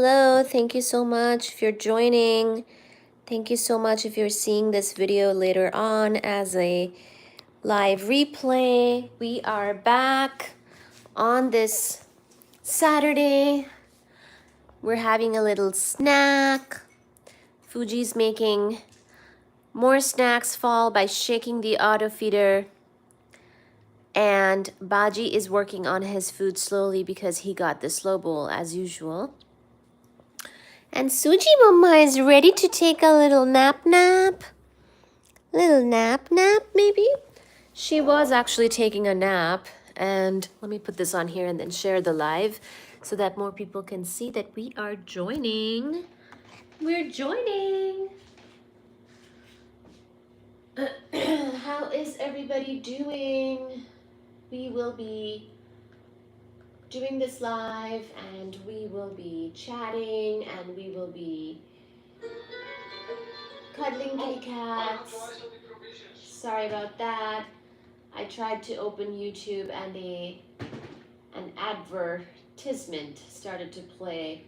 Hello, thank you so much if you're joining. Thank you so much if you're seeing this video later on as a live replay. We are back on this Saturday. We're having a little snack. Fuji's making more snacks fall by shaking the auto feeder. And Baji is working on his food slowly because he got the slow bowl as usual. And Suji Mama is ready to take a little nap. Little nap maybe? She was actually taking a nap. And let me put this on here and then share the live so that more people can see that we are joining. We're joining. How is everybody doing? We will be doing this live and we will be chatting and we will be cuddling kitty cats. Sorry about that. I tried to open YouTube and an advertisement started to play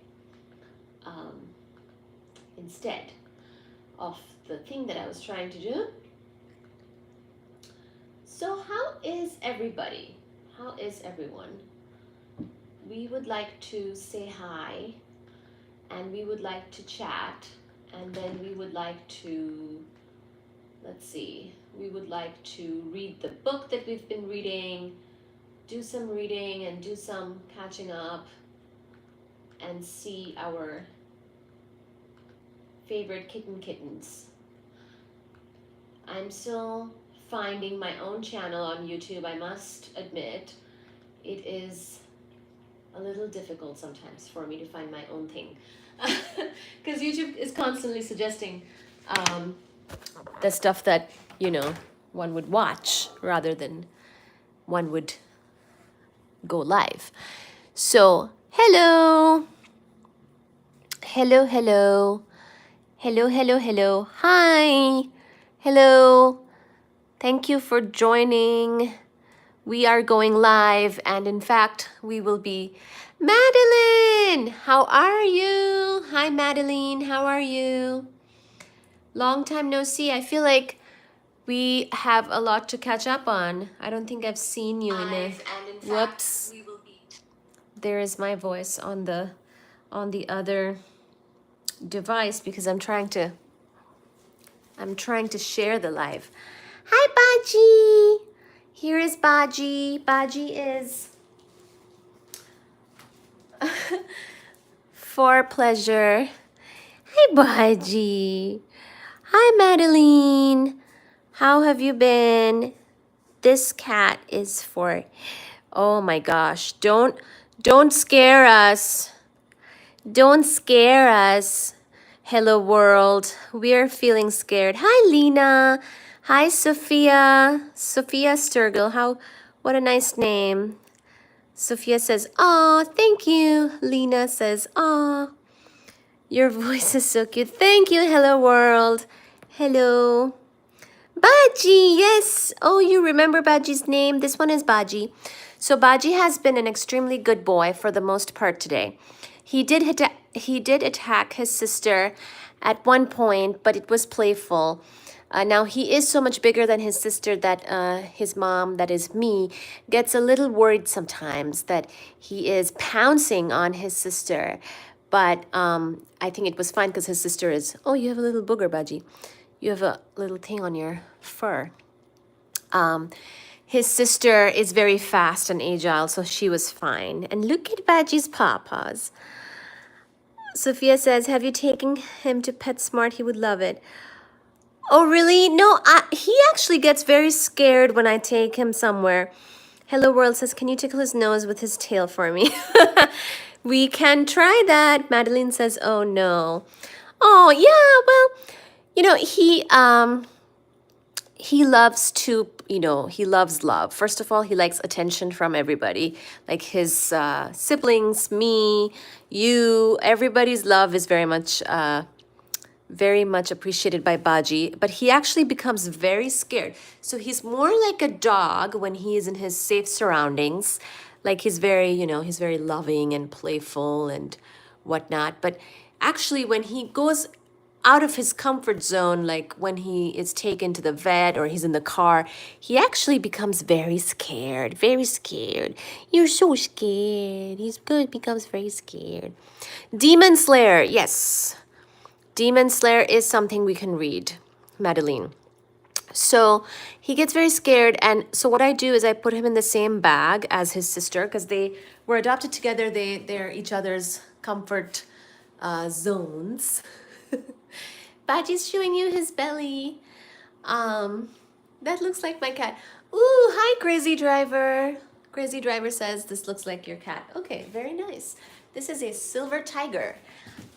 instead of the thing that I was trying to do. So how is everybody? How is everyone? We would like to say hi and we would like to chat and then we would like to, let's see, we would like to read the book that we've been reading, do some reading and do some catching up and see our favorite kittens. I'm still finding my own channel on YouTube, I must admit. It is a little difficult sometimes for me to find my own thing because YouTube is constantly suggesting the stuff that, you know, one would watch rather than one would go live. So, hello. Hello, hello. Hello, hello, hello. Hi. Hello. Thank you for joining. We are going live, and in fact, we will be. Madeline, how are you? Hi, Madeline, how are you? Long time no see. I feel like we have a lot to catch up on. I don't think I've seen you in a. Whoops. There is my voice on the other device because I'm trying to share the live. Hi, Baji. Here is Baji. Baji is for pleasure. Hi, Baji. Hi, Madeline. How have you been? This cat is for. Oh my gosh! Don't scare us. Don't scare us. Hello, world. We're feeling scared. Hi, Lena. Hi, Sophia. Sophia Sturgill. What a nice name. Sophia says, "Aw, thank you." Lena says, "Aw, your voice is so cute." Thank you. Hello, world. Hello. Baji, yes. Oh, you remember Baji's name? This one is Baji. So Baji has been an extremely good boy for the most part today. He did attack his sister at one point, but it was playful. Now, he is so much bigger than his sister that his mom, that is me, gets a little worried sometimes that he is pouncing on his sister. But I think it was fine because his sister is, oh, you have a little booger, Baji. You have a little thing on your fur. His sister is very fast and agile, so she was fine. And look at Baji's paws. Sophia says, have you taken him to PetSmart? He would love it. Oh, really? No, he actually gets very scared when I take him somewhere. Hello World says, can you tickle his nose with his tail for me? We can try that. Madeline says, oh no. Oh, yeah, well, you know, he loves to, you know, he loves love. First of all, he likes attention from everybody, like his siblings, me, you. Everybody's love is very much appreciated by Baji, but he actually becomes very scared. So he's more like a dog when he is in his safe surroundings. Like he's very, you know, he's very loving and playful and whatnot. But actually, when he goes out of his comfort zone, like when he is taken to the vet or he's in the car, he actually becomes very scared, very scared. You're so scared. He's good, becomes very scared. Demon Slayer, yes. Demon Slayer is something we can read, Madeline. So he gets very scared, and so what I do is I put him in the same bag as his sister because they were adopted together. They're each other's comfort zones. Baji's showing you his belly. That looks like my cat. Ooh, hi, Crazy Driver. Crazy Driver says this looks like your cat. Okay, very nice. This is a silver tiger.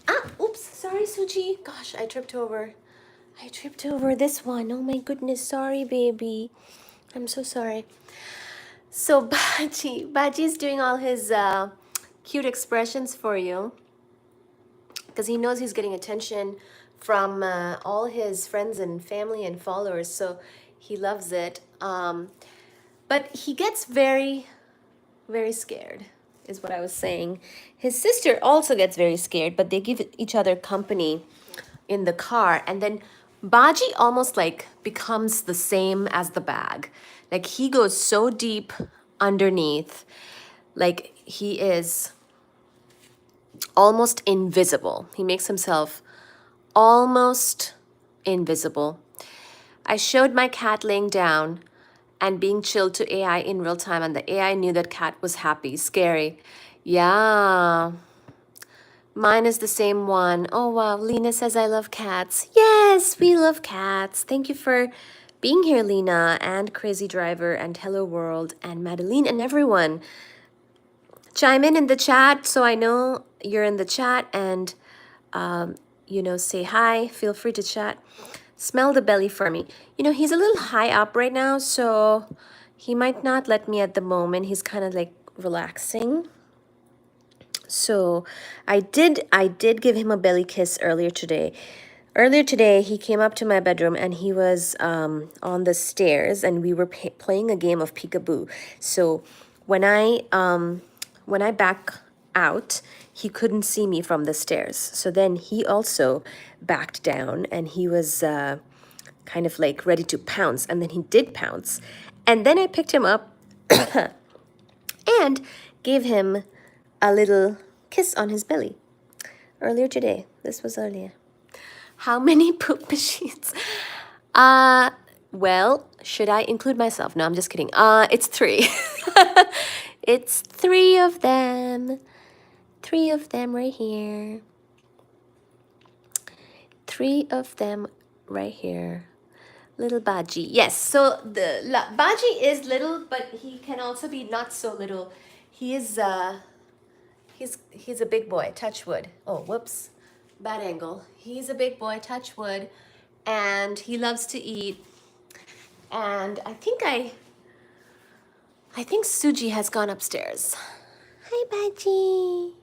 Ah, oops, sorry, Suji. Gosh, I tripped over this one. Oh my goodness, sorry, baby. I'm so sorry. So Baji's doing all his cute expressions for you because he knows he's getting attention from all his friends and family and followers. So he loves it. But he gets very, very scared, is what I was saying. His sister also gets very scared, but they give each other company in the car. And then Baji almost like becomes the same as the bag. Like he goes so deep underneath, like he is almost invisible. He makes himself almost invisible. I showed my cat laying down and being chilled to AI in real time, and the AI knew that cat was happy. Scary. Yeah. Mine is the same one. Oh, wow. Lena says, I love cats. Yes, we love cats. Thank you for being here, Lena, and Crazy Driver, and Hello World, and Madeline, and everyone. Chime in the chat so I know you're in the chat, and, say hi. Feel free to chat. Smell the belly for me. He's a little high up right now, so he might not let me at the moment. He's kind of like relaxing. So I did give him a belly kiss earlier today. Earlier today, he came up to my bedroom and he was on the stairs, and we were playing a game of peekaboo. So when I back out, he couldn't see me from the stairs. So then he also backed down, and he was kind of like ready to pounce, and then he did pounce. And then I picked him up and gave him a little kiss on his belly earlier today. This was earlier. How many poop machines? Well, should I include myself? No, I'm just kidding. It's 3. It's 3 of them. 3 of them right here. 3 of them right here. Little Baji. Yes, so the Baji is little, but he can also be not so little. He is he's a big boy, touch wood. Oh, whoops. Bad angle. He's a big boy, touch wood, and he loves to eat. And I think Suji has gone upstairs. Hi, Baji.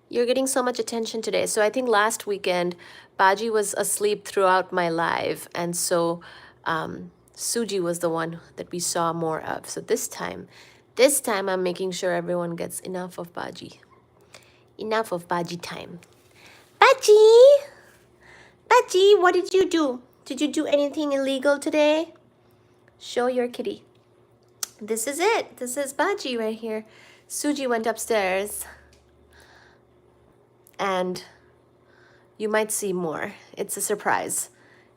You're getting so much attention today. So I think last weekend, Baji was asleep throughout my live. And so Suji was the one that we saw more of. So this time I'm making sure everyone gets enough of Baji. Enough of Baji time. Baji! Baji, what did you do? Did you do anything illegal today? Show your kitty. This is it. This is Baji right here. Suji went upstairs. And you might see more. It's a surprise.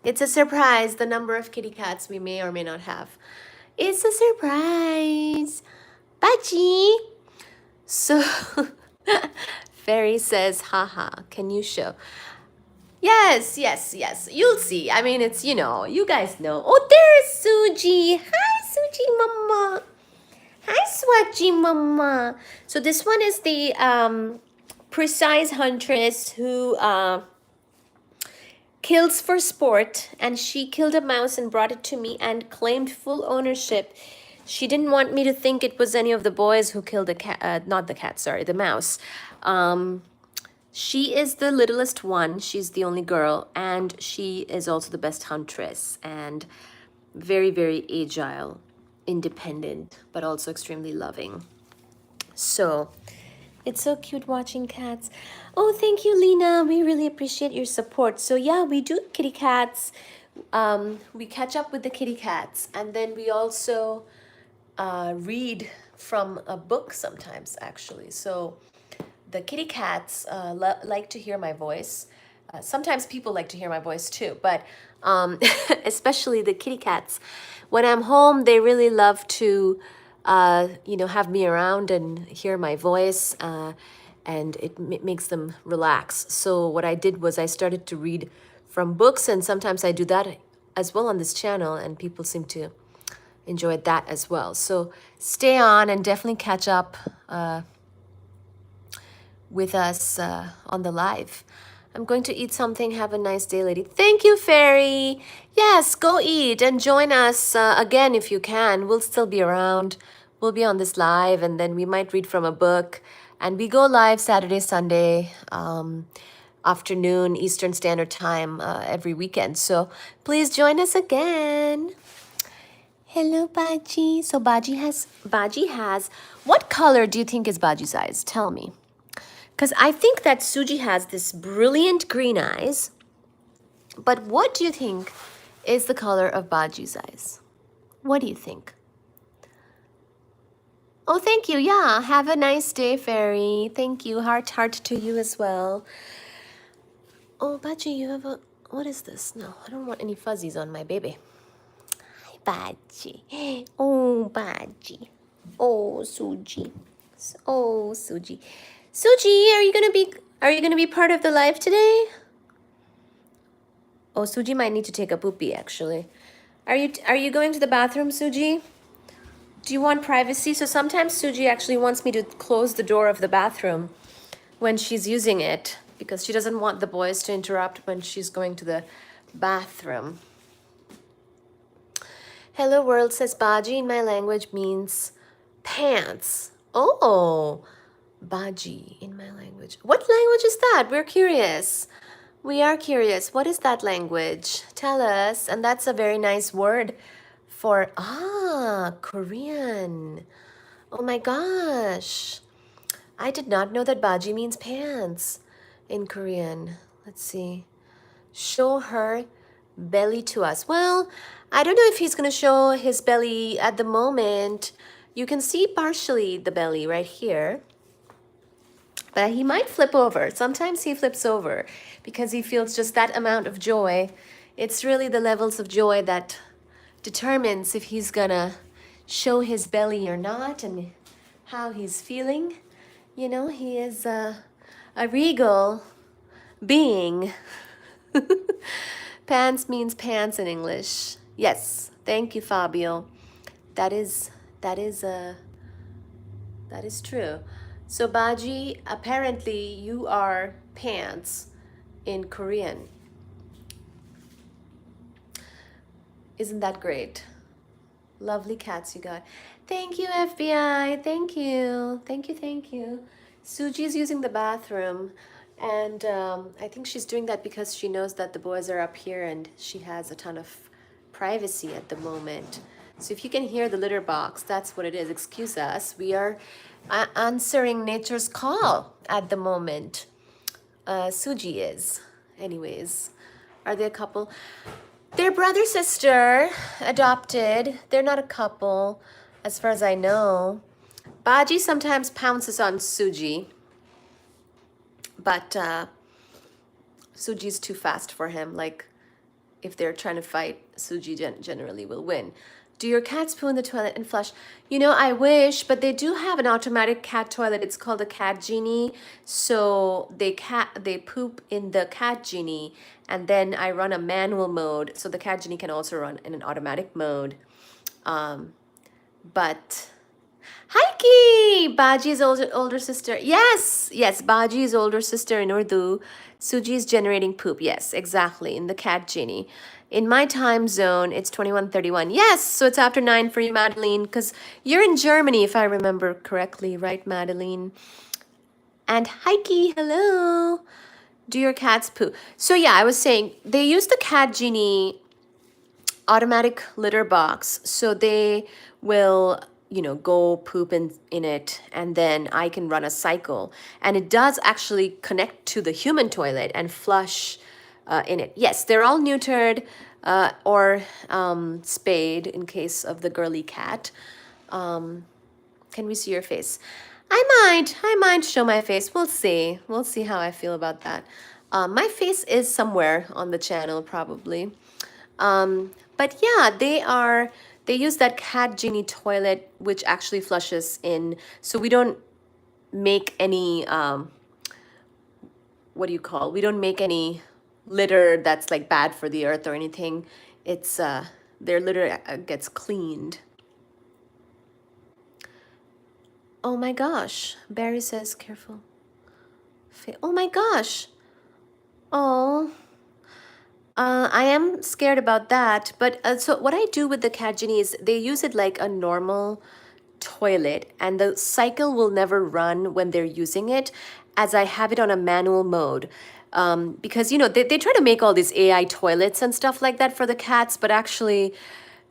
It's a surprise, the number of kitty cats we may or may not have. It's a surprise. Baji. So, Fairy says, haha, can you show? Yes. You'll see. I mean, it's, you guys know. Oh, there's Suji. Hi, Suji Mama. Hi, Swatchy Mama. So this one is the precise huntress who kills for sport, and she killed a mouse and brought it to me and claimed full ownership. She didn't want me to think it was any of the boys who killed the cat, not the cat, sorry, the mouse. She is the littlest one. She's the only girl, and she is also the best huntress, and very, very agile, independent, but also extremely loving. So It's so cute watching cats. Oh, thank you, Lena. We really appreciate your support. So yeah, we do kitty cats. We catch up with the kitty cats, and then we also read from a book sometimes, actually. So the kitty cats like to hear my voice. Sometimes people like to hear my voice too, but especially the kitty cats. When I'm home, they really love to, have me around and hear my voice, and it makes them relax. So what I did was I started to read from books, and sometimes I do that as well on this channel, and people seem to enjoy that as well. So stay on and definitely catch up with us on the live. I'm going to eat something. Have a nice day, lady. Thank you, Fairy. Yes, go eat and join us again if you can. We'll still be around. We'll be on this live, and then we might read from a book. And we go live Saturday, Sunday, afternoon, Eastern Standard Time every weekend. So please join us again. Hello, Baji. So Baji has, what color do you think is Baji's eyes? Tell me. Because I think that Suji has this brilliant green eyes. But what do you think is the color of Baji's eyes? What do you think? Oh, thank you. Yeah, have a nice day, Fairy. Thank you. Heart to you as well. Oh, Baji, you have a... What is this? No, I don't want any fuzzies on my baby. Hi, Baji. Oh, Baji. Oh, Suji. Oh, Suji. Suji, are you gonna be part of the live today? Oh, Suji might need to take a poopy actually. Are you going to the bathroom, Suji? Do you want privacy? So sometimes Suji actually wants me to close the door of the bathroom when she's using it because she doesn't want the boys to interrupt when she's going to the bathroom. Hello world, says Baji in my language means pants. Oh, Baji in my language. What language is that? We're curious. We are curious. What is that language? Tell us. And that's a very nice word for, Korean. Oh my gosh. I did not know that Baji means pants in Korean. Let's see. Show her belly to us. Well, I don't know if he's going to show his belly at the moment. You can see partially the belly right here. But he might flip over. Sometimes he flips over because he feels just that amount of joy. It's really the levels of joy that determines if he's gonna show his belly or not and how he's feeling. You know, he is a regal being. Pants means pants in English. Yes, thank you, Fabio. That is true. So Baji, apparently you are pants in Korean. Isn't that great? Lovely cats you got. Thank you, FBI. Thank you. Thank you, thank you. Suji's using the bathroom, and I think she's doing that because she knows that the boys are up here and she has a ton of privacy at the moment. So if you can hear the litter box, that's what it is. Excuse us. We are answering nature's call at the moment. Suji is. Anyways, are they a couple? They're brother sister, adopted. They're not a couple, as far as I know. Baji sometimes pounces on Suji, but Suji's too fast for him. Like, if they're trying to fight, Suji generally will win. Do your cats poo in the toilet and flush? You know, I wish, but they do have an automatic cat toilet. It's called a cat genie. So they poop in the cat genie, and then I run a manual mode, so the cat genie can also run in an automatic mode. But Haiki, Baji's older sister. Yes, Baji's older sister in Urdu. Suji's generating poop. Yes, exactly, in the cat genie. In my time zone, it's 21:31. Yes, so it's after 9 for you, Madeline, because you're in Germany, if I remember correctly, right, Madeline? And Heike, hello. Do your cats poo? So yeah, I was saying, they use the cat genie automatic litter box, so they will go poop in it, and then I can run a cycle. And it does actually connect to the human toilet and flush in it. Yes, they're all neutered or spayed in case of the girly cat. Can we see your face? I might show my face. We'll see. We'll see how I feel about that. My face is somewhere on the channel probably. But yeah, they use that cat genie toilet, which actually flushes in. So we don't make any, we don't make any litter that's like bad for the earth or anything. It's, their litter gets cleaned. Oh my gosh. Barry says, careful. Oh my gosh. Oh. I am scared about that. But so what I do with the cat genie is they use it like a normal toilet, and the cycle will never run when they're using it, as I have it on a manual mode. Because, they try to make all these AI toilets and stuff like that for the cats, but actually,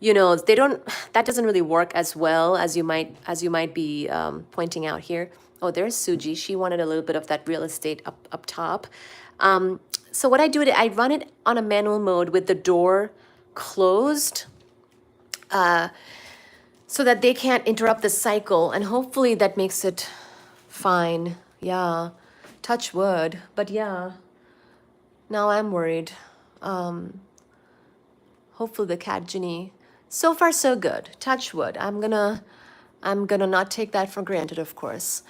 they don't, that doesn't really work as well as you might be pointing out here. Oh, there's Suji. She wanted a little bit of that real estate up top. So what I do, I run it on a manual mode with the door closed, so that they can't interrupt the cycle, and hopefully that makes it fine. Yeah, touch wood. But yeah, now I'm worried. Hopefully the cat genie. So far so good. Touch wood. I'm gonna not take that for granted, of course.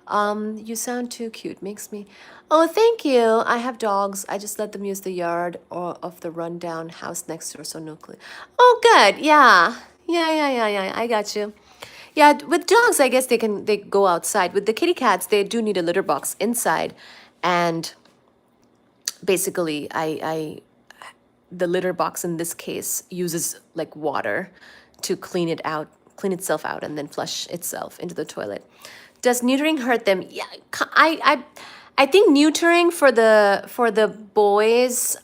You sound too cute. Makes me. Oh, thank you. I have dogs. I just let them use the yard or of the rundown house next door, so no clue. Oh, good. Yeah. Yeah. I got you. Yeah, with dogs, I guess they go outside. With the kitty cats, they do need a litter box inside, and basically, the litter box in this case uses like water to clean itself out, and then flush itself into the toilet. Does neutering hurt them? Yeah, I think neutering for the boys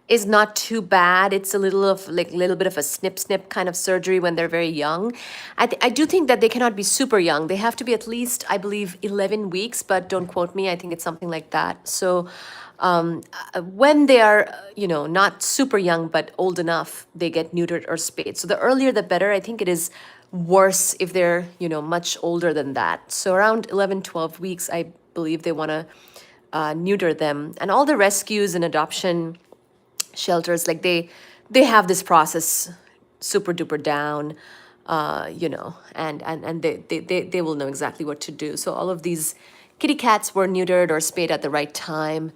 is not too bad. It's a little bit of a snip kind of surgery when they're very young. I do think that they cannot be super young. They have to be at least, I believe, 11 weeks, but don't quote me. I think it's something like that. So when they are, not super young but old enough, they get neutered or spayed. So the earlier the better. I think it is worse if they're, much older than that. So around 11, 12 weeks, I believe they want to neuter them. And all the rescues and adoption shelters, like they have this process super duper down, and they will know exactly what to do. So all of these kitty cats were neutered or spayed at the right time.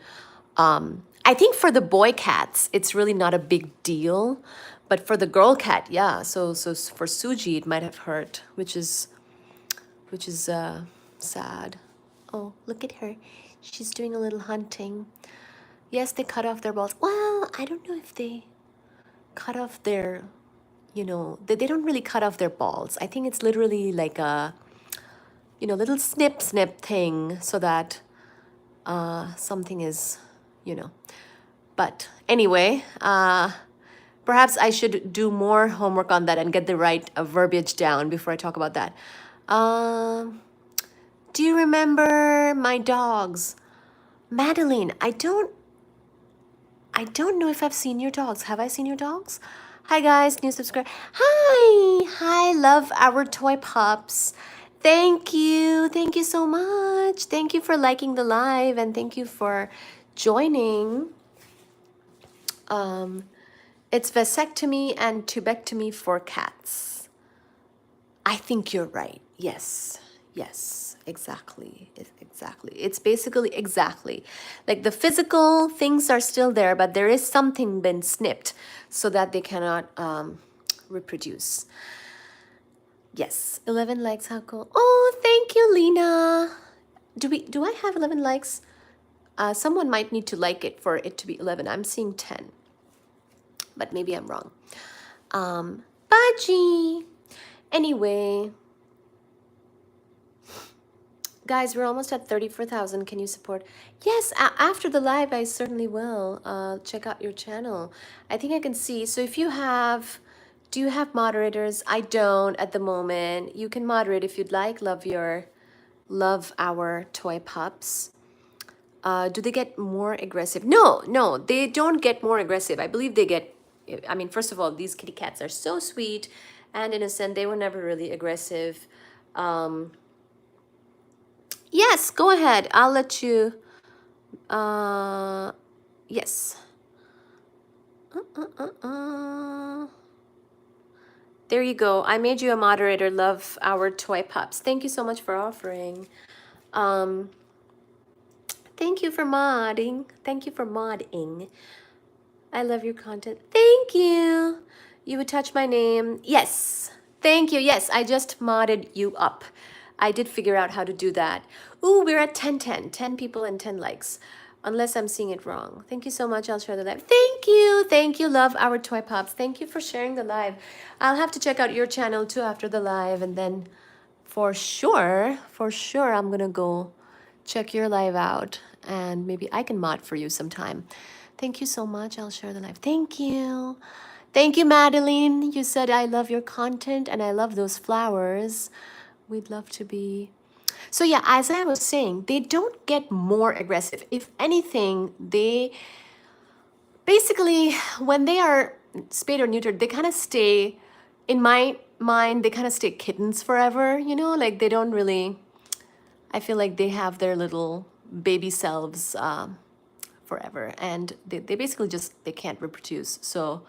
I think for the boy cats, it's really not a big deal, but for the girl cat, yeah. So for Suji, it might have hurt, which is sad. Oh, look at her. She's doing a little hunting. Yes, they cut off their balls. Well, I don't know if they cut off their, they don't really cut off their balls. I think it's literally like a, little snip thing so that something is, But anyway, perhaps I should do more homework on that and get the right verbiage down before I talk about that. Do you remember my dogs? Madeline, I don't know if I've seen your dogs. Have I seen your dogs? Hi guys, new subscriber. Hi, love our toy pups. Thank you so much. Thank you for liking the live, and thank you for joining. It's vasectomy and tubectomy for cats. I think you're right. Yes, exactly. It's basically exactly. Like the physical things are still there, but there is something been snipped so that they cannot reproduce. Yes, 11 likes, how cool. Oh, thank you, Lena. Do I have 11 likes? Someone might need to like it for it to be 11. I'm seeing 10, but maybe I'm wrong. Baji. Anyway, guys, we're almost at 34,000. Can you support? Yes, after the live, I certainly will. Check out your channel. I think I can see. So if you have Do you have moderators? I don't at the moment. You can moderate if you'd like. Love our toy pups. Do they get more aggressive? No, no, they don't get more aggressive. I believe they get, I mean, first of all, these kitty cats are so sweet and innocent. They were never really aggressive. Um, yes, go ahead. I'll let you. Yes. There you go. I made you a moderator. Love our toy pups. Thank you so much for offering. Um, thank you for modding. Thank you for modding. I love your content. Thank you. You would touch my name. Yes. Thank you. Yes, I just modded you up. I did figure out how to do that. Ooh, we're at 10. 10 people and 10 likes. Unless I'm seeing it wrong. Thank you so much. I'll share the live. Thank you. Thank you. Love our toy pops. Thank you for sharing the live. I'll have to check out your channel too after the live. And then for sure, I'm going to go check your live out. And maybe I can mod for you sometime. Thank you so much. I'll share the live. Thank you. Thank you, Madeline. You said I love your content and I love those flowers. We'd love to be. So yeah, as I was saying, they don't get more aggressive. If anything, they basically, when they are spayed or neutered, they kind of stay, in my mind, they kind of stay kittens forever, you know, like they don't really, I feel like they have their little baby selves forever, and they basically just, they can't reproduce. So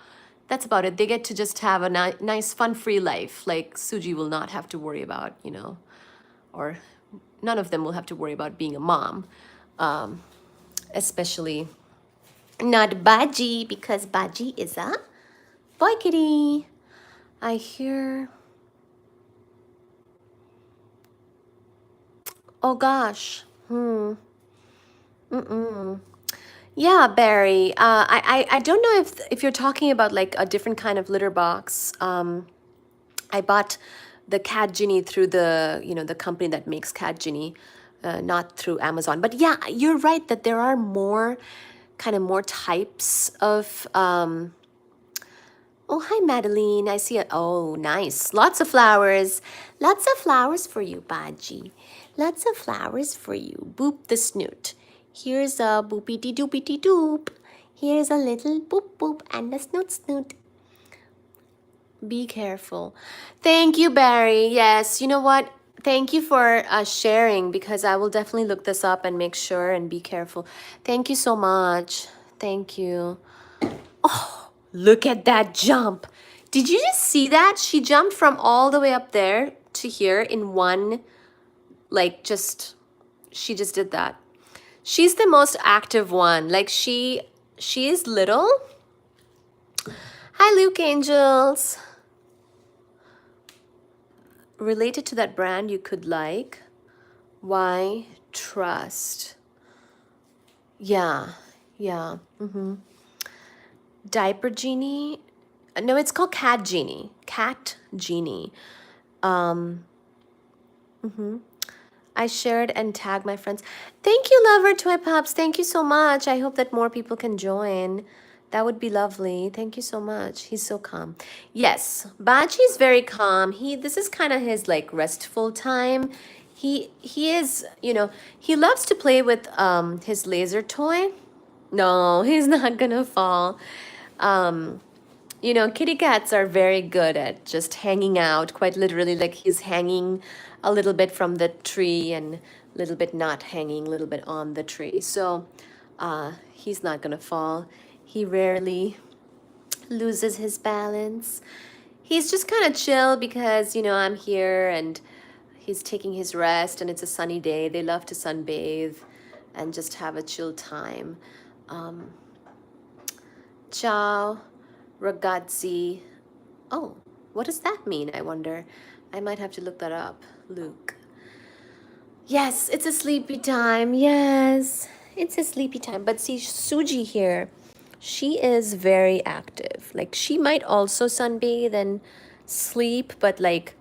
that's about it. They get to just have a nice fun-free life. Like Suji will not have to worry about, you know, or none of them will have to worry about being a mom, especially not Baji, because Baji is a boy kitty. I hear, oh gosh, yeah, Barry. I don't know if you're talking about like a different kind of litter box. I bought the Cat Genie through the, you know, the company that makes Cat Genie, not through Amazon. But yeah, you're right that there are more types of. Oh, hi, Madeline. I see it. Oh, nice. Lots of flowers. Lots of flowers for you, Baji. Lots of flowers for you. Boop the snoot. Here's a boopity doopity doop. Here's a little boop boop and a snoot snoot. Be careful. Thank you, Barry. Yes, you know what? Thank you for sharing, because I will definitely look this up and make sure and be careful. Thank you so much. Thank you. Oh, look at that jump. Did you just see that? She jumped from all the way up there to here in one, like she just did that. She's the most active one. Like she is little. Hi, Luke Angels. Related to that brand you could like. Why trust? Yeah. Diaper Genie. No, it's called Cat Genie. Cat Genie. I shared and tagged my friends. Thank you, Lover Toy Pops. Thank you so much. I hope that more people can join. That would be lovely. Thank you so much. He's so calm. Yes, Baji's very calm. This is kind of his like restful time. He is, you know, he loves to play with his laser toy. No, he's not gonna fall. You know, kitty cats are very good at just hanging out, quite literally, like he's hanging a little bit from the tree and a little bit not hanging, a little bit on the tree. So he's not gonna fall. He rarely loses his balance. He's just kind of chill because, you know, I'm here and he's taking his rest and it's a sunny day. They love to sunbathe and just have a chill time. Ciao, ragazzi. Oh, what does that mean, I wonder? I might have to look that up. Luke. Yes, it's a sleepy time. Yes, it's a sleepy time. But see, Suji here, she is very active. Like, she might also sunbathe and sleep, but like,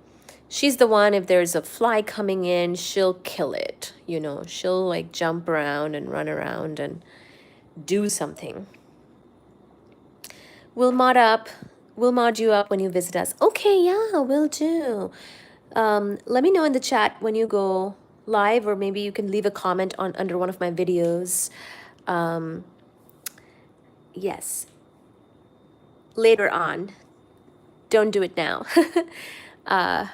she's the one, if there's a fly coming in, she'll kill it. You know, she'll like jump around and run around and do something. We'll mod up we'll mod you up when you visit us. Okay, yeah, will do. Let me know in the chat when you go live, or maybe you can leave a comment on under one of my videos. Yes, later on. Don't do it now. I'm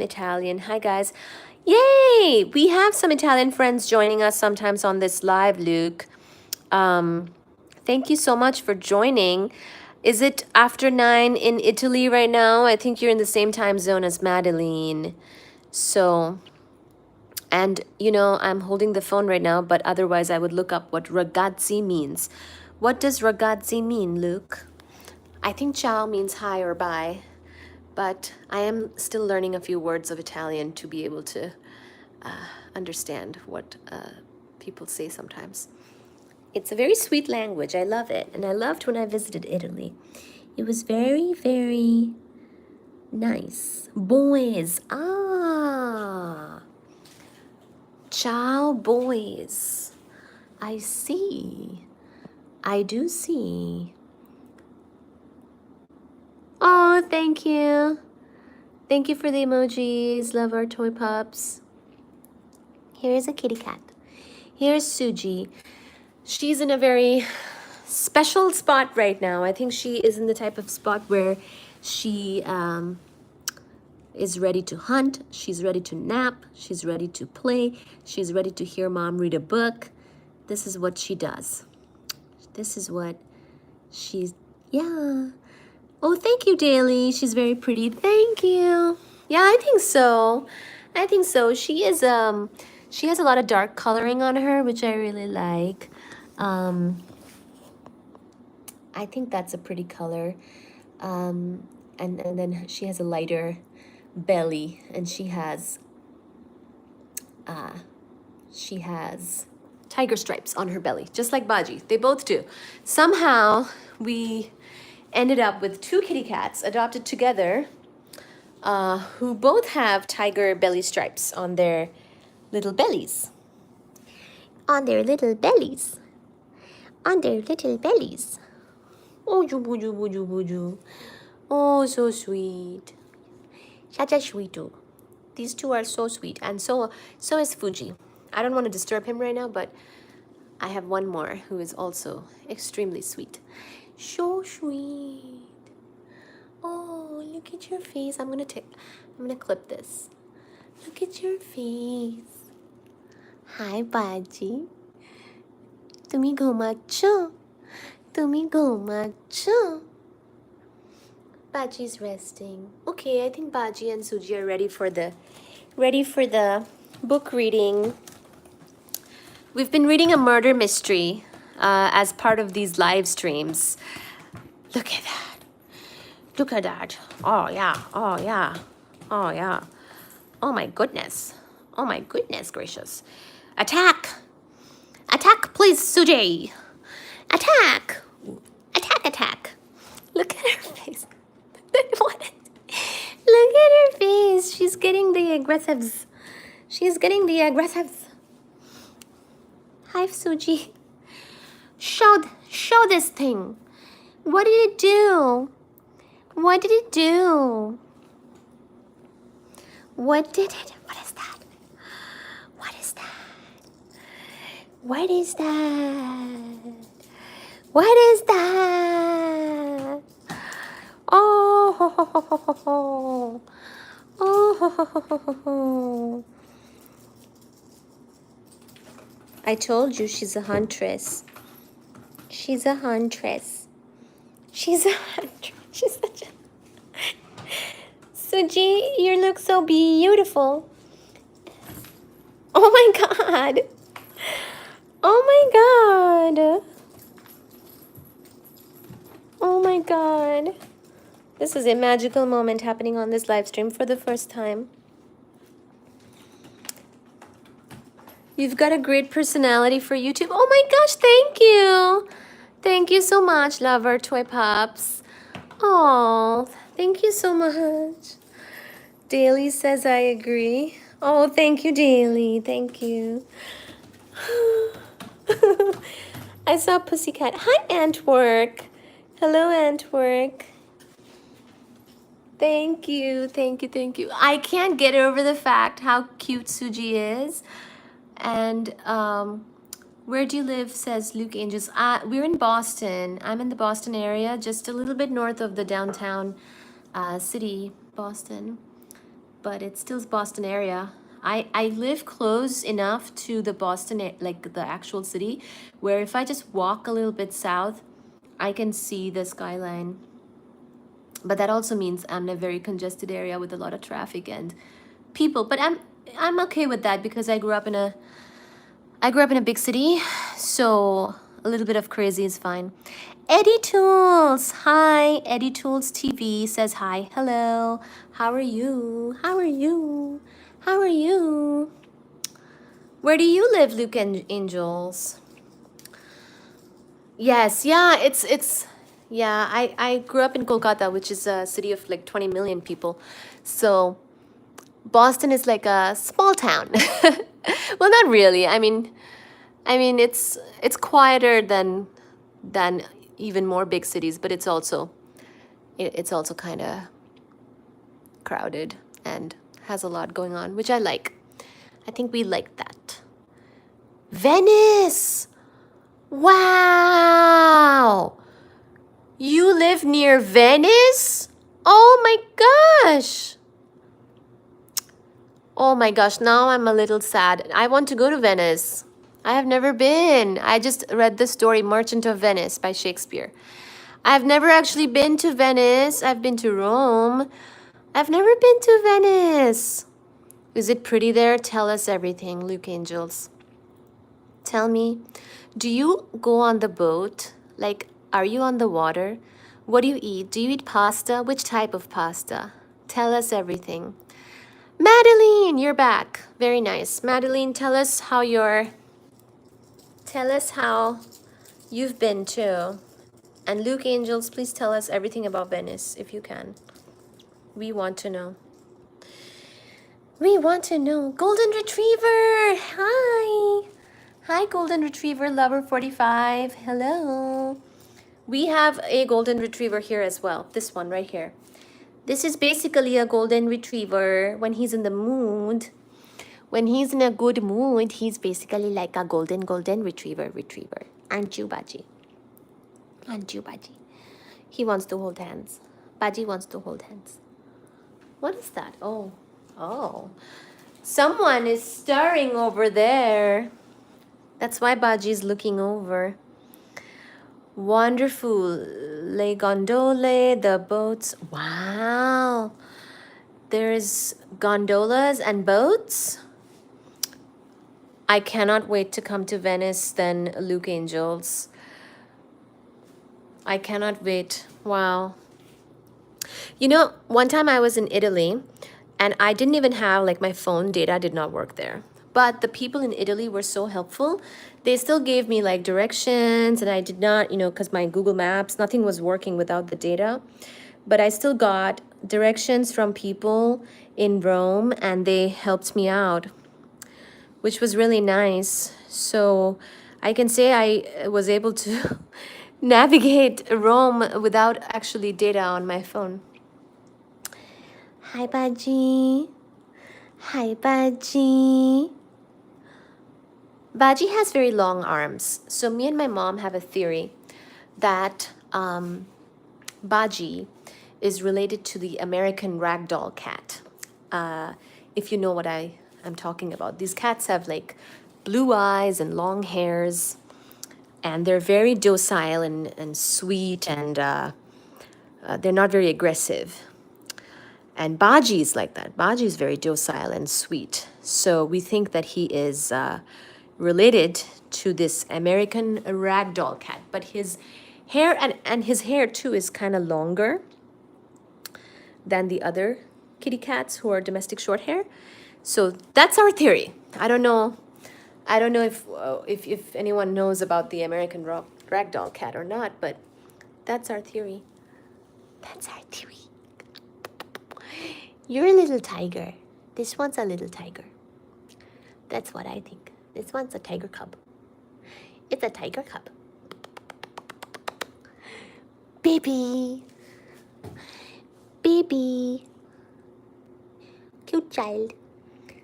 Italian. Hi, guys. Yay! We have some Italian friends joining us sometimes on this live, Luke. Thank you so much for joining. Is it after 9 in Italy right now? I think you're in the same time zone as Madeline. So, and you know, I'm holding the phone right now, but otherwise I would look up what ragazzi means. What does ragazzi mean, Luke? I think ciao means hi or bye, but I am still learning a few words of Italian to be able to understand what people say sometimes. It's a very sweet language. I love it. And I loved when I visited Italy. It was very, very nice. Boys. Ah. Ciao, boys. I see. I do see. Oh, thank you. Thank you for the emojis. Love our toy pups. Here's a kitty cat. Here's Suji. She's in a very special spot right now. I think she is in the type of spot where she is ready to hunt. She's ready to nap. She's ready to play. She's ready to hear mom read a book. This is what she does. This is what she's, yeah. Oh, thank you, Daly. She's very pretty. Thank you. Yeah, I think so. I think so. She is, she has a lot of dark coloring on her, which I really like. I think that's a pretty color. And then she has a lighter belly, and she has tiger stripes on her belly, just like Baji. They both do. Somehow we ended up with two kitty cats adopted together who both have tiger belly stripes on their little bellies. On their little bellies. On their little bellies. Oh, buju, buju, buju. Oh, so sweet. Such a sweeto. These two are so sweet, and so is Fuji. I don't want to disturb him right now, but I have one more who is also extremely sweet. So sweet. Oh, look at your face. I'm gonna clip this. Look at your face. Hi, Baji. Tumi gomacho. Tumi gomacho. Baji's resting. Okay, I think Baji and Suji are ready for the book reading. We've been reading a murder mystery as part of these live streams. Look at that. Look at that. Oh yeah. Oh yeah. Oh yeah. Oh my goodness. Oh my goodness gracious. Attack. Attack, please, Suji. Attack. Attack, attack. Look at her face. What? Look at her face. She's getting the aggressives. She's getting the aggressives. Hi, Suji. Show this thing. What did it do? What did it do? What did it? What is that? What is that? What is that? What is that? Oh, ho, ho, ho, ho, ho, ho. Oh, ho, ho, ho, ho, ho. I told you she's a huntress. She's a huntress. She's a huntress. She's such a... Suji, you look so beautiful. Oh my God. Oh my God. Oh my God. This is a magical moment happening on this live stream for the first time. You've got a great personality for YouTube. Oh my gosh, thank you. Thank you so much, lover toy pups. Oh, thank you so much. Daly says I agree. Oh, thank you, Daly. Thank you. I saw Pussycat. Hi, Antwork. Hello, Antwerp. Thank you, thank you, thank you. I can't get over the fact how cute Suji is. And where do you live, says Luke Angels. We're in Boston. I'm in the Boston area, just a little bit north of the downtown city, Boston. But it's still Boston area. I live close enough to the Boston, like the actual city, where if I just walk a little bit south, I can see the skyline. But that also means I'm in a very congested area with a lot of traffic and people. But I'm okay with that because I grew up in a big city, so a little bit of crazy is fine. Eddie Tools, hi. Eddie Tools TV says hi. Hello. How are you? How are you? How are you? Where do you live, Luke and Angels? Yes, yeah, it's yeah, I grew up in Kolkata, which is a city of like 20 million people. So Boston is like a small town. Well, not really. I mean it's quieter than even more big cities, but it's also kind of crowded and has a lot going on, which I like. I think we like that. Venice. Wow. You live near Venice? Oh my gosh. Oh my gosh, now I'm a little sad. I want to go to Venice. I have never been. I just read the story Merchant of Venice by Shakespeare. I've never actually been to Venice. I've been to Rome. I've never been to Venice. Is it pretty there? Tell us everything, Luke Angels. Tell me, do you go on the boat? Like, are you on the water? What do you eat? Do you eat pasta? Which type of pasta? Tell us everything. Madeline, you're back. Very nice. Madeline, tell us how you've been too. And Luke Angels, please tell us everything about Venice if you can. We want to know. We want to know. Golden Retriever, hi. Hi, Golden Retriever Lover 45. Hello. We have a Golden Retriever here as well. This one right here. This is basically a Golden Retriever when he's in the mood. When he's in a good mood, he's basically like a golden retriever. Aren't you, Baji? Aren't you, Baji? He wants to hold hands. Baji wants to hold hands. What is that? Oh. Someone is stirring over there. That's why Baji is looking over. Wonderful. Le gondole, the boats. Wow. There's gondolas and boats. I cannot wait to come to Venice then, Luke Angels. I cannot wait. Wow. You know, one time I was in Italy and I didn't even have, like, my phone data did not work there. But the people in Italy were so helpful. They still gave me like directions and I did not, because my Google Maps, nothing was working without the data. But I still got directions from people in Rome and they helped me out, which was really nice. So I can say I was able to navigate Rome without actually data on my phone. Hi, Baji. Hi, Baji. Baji has very long arms. So me and my mom have a theory that Baji is related to the American ragdoll cat. If you know what I'm talking about. These cats have like blue eyes and long hairs. And they're very docile and sweet and they're not very aggressive. And Baji is like that. Baji is very docile and sweet. So we think that he is related to this American ragdoll cat. But his hair and his hair too is kind of longer than the other kitty cats who are domestic short hair. So that's our theory. I don't know if anyone knows about the American ragdoll cat or not, but that's our theory. That's our theory. You're a little tiger. This one's a little tiger. That's what I think. This one's a tiger cub. It's a tiger cub. Baby. Baby. Cute child.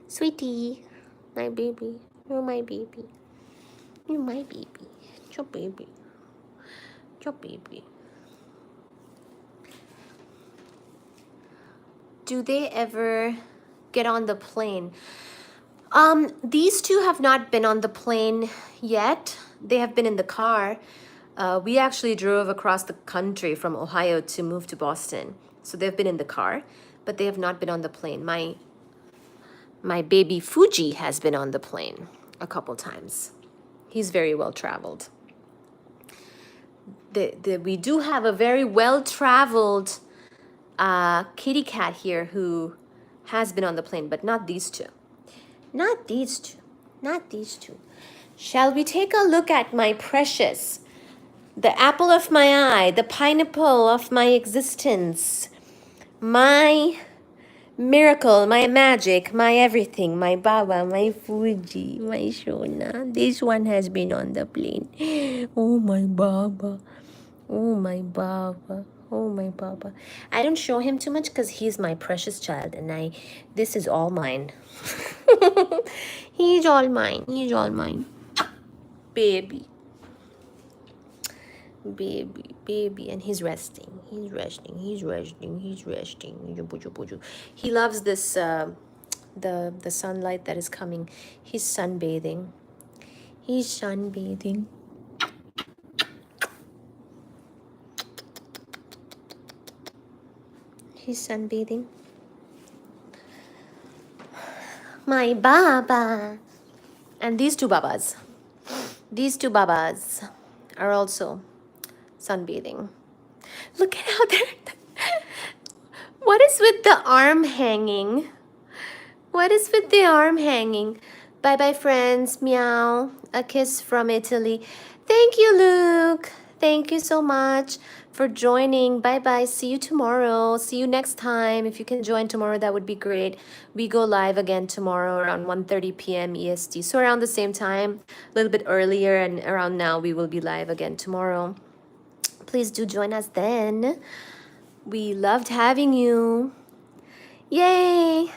Sweetie. My baby. You're my baby. You're my baby. It's your baby. It's your baby. Do they ever get on the plane? These two have not been on the plane yet. They have been in the car. We actually drove across the country from Ohio to move to Boston. So they've been in the car, but they have not been on the plane. My baby Fuji has been on the plane a couple times. He's very well traveled. We do have a very well traveled kitty cat here who has been on the plane, but not these two. Not these two. Not these two. Shall we take a look at my precious, the apple of my eye, the pineapple of my existence, my miracle, my magic, my everything, my Baba, my Fuji, my Shona. This one has been on the plane. Oh, my Baba. Oh, my Baba. Oh, my Baba. I don't show him too much because he's my precious child and this is all mine. He's all mine. He's all mine. Baby. Baby. And he's resting. He's resting. He's resting. He's resting. He loves this, the sunlight that is coming. He's sunbathing. He's sunbathing. He's sunbathing. My Baba. And these two Babas are also sunbathing. Look at how they're... What is with the arm hanging? What is with the arm hanging? Bye-bye, friends. Meow. A kiss from Italy. Thank you, Luke. Thank you so much for joining. Bye-bye. See you tomorrow. See you next time. If you can join tomorrow, that would be great. We go live again tomorrow around 1:30 p.m. EST. So around the same time, a little bit earlier, and around now, we will be live again tomorrow. Please do join us then. We loved having you. Yay!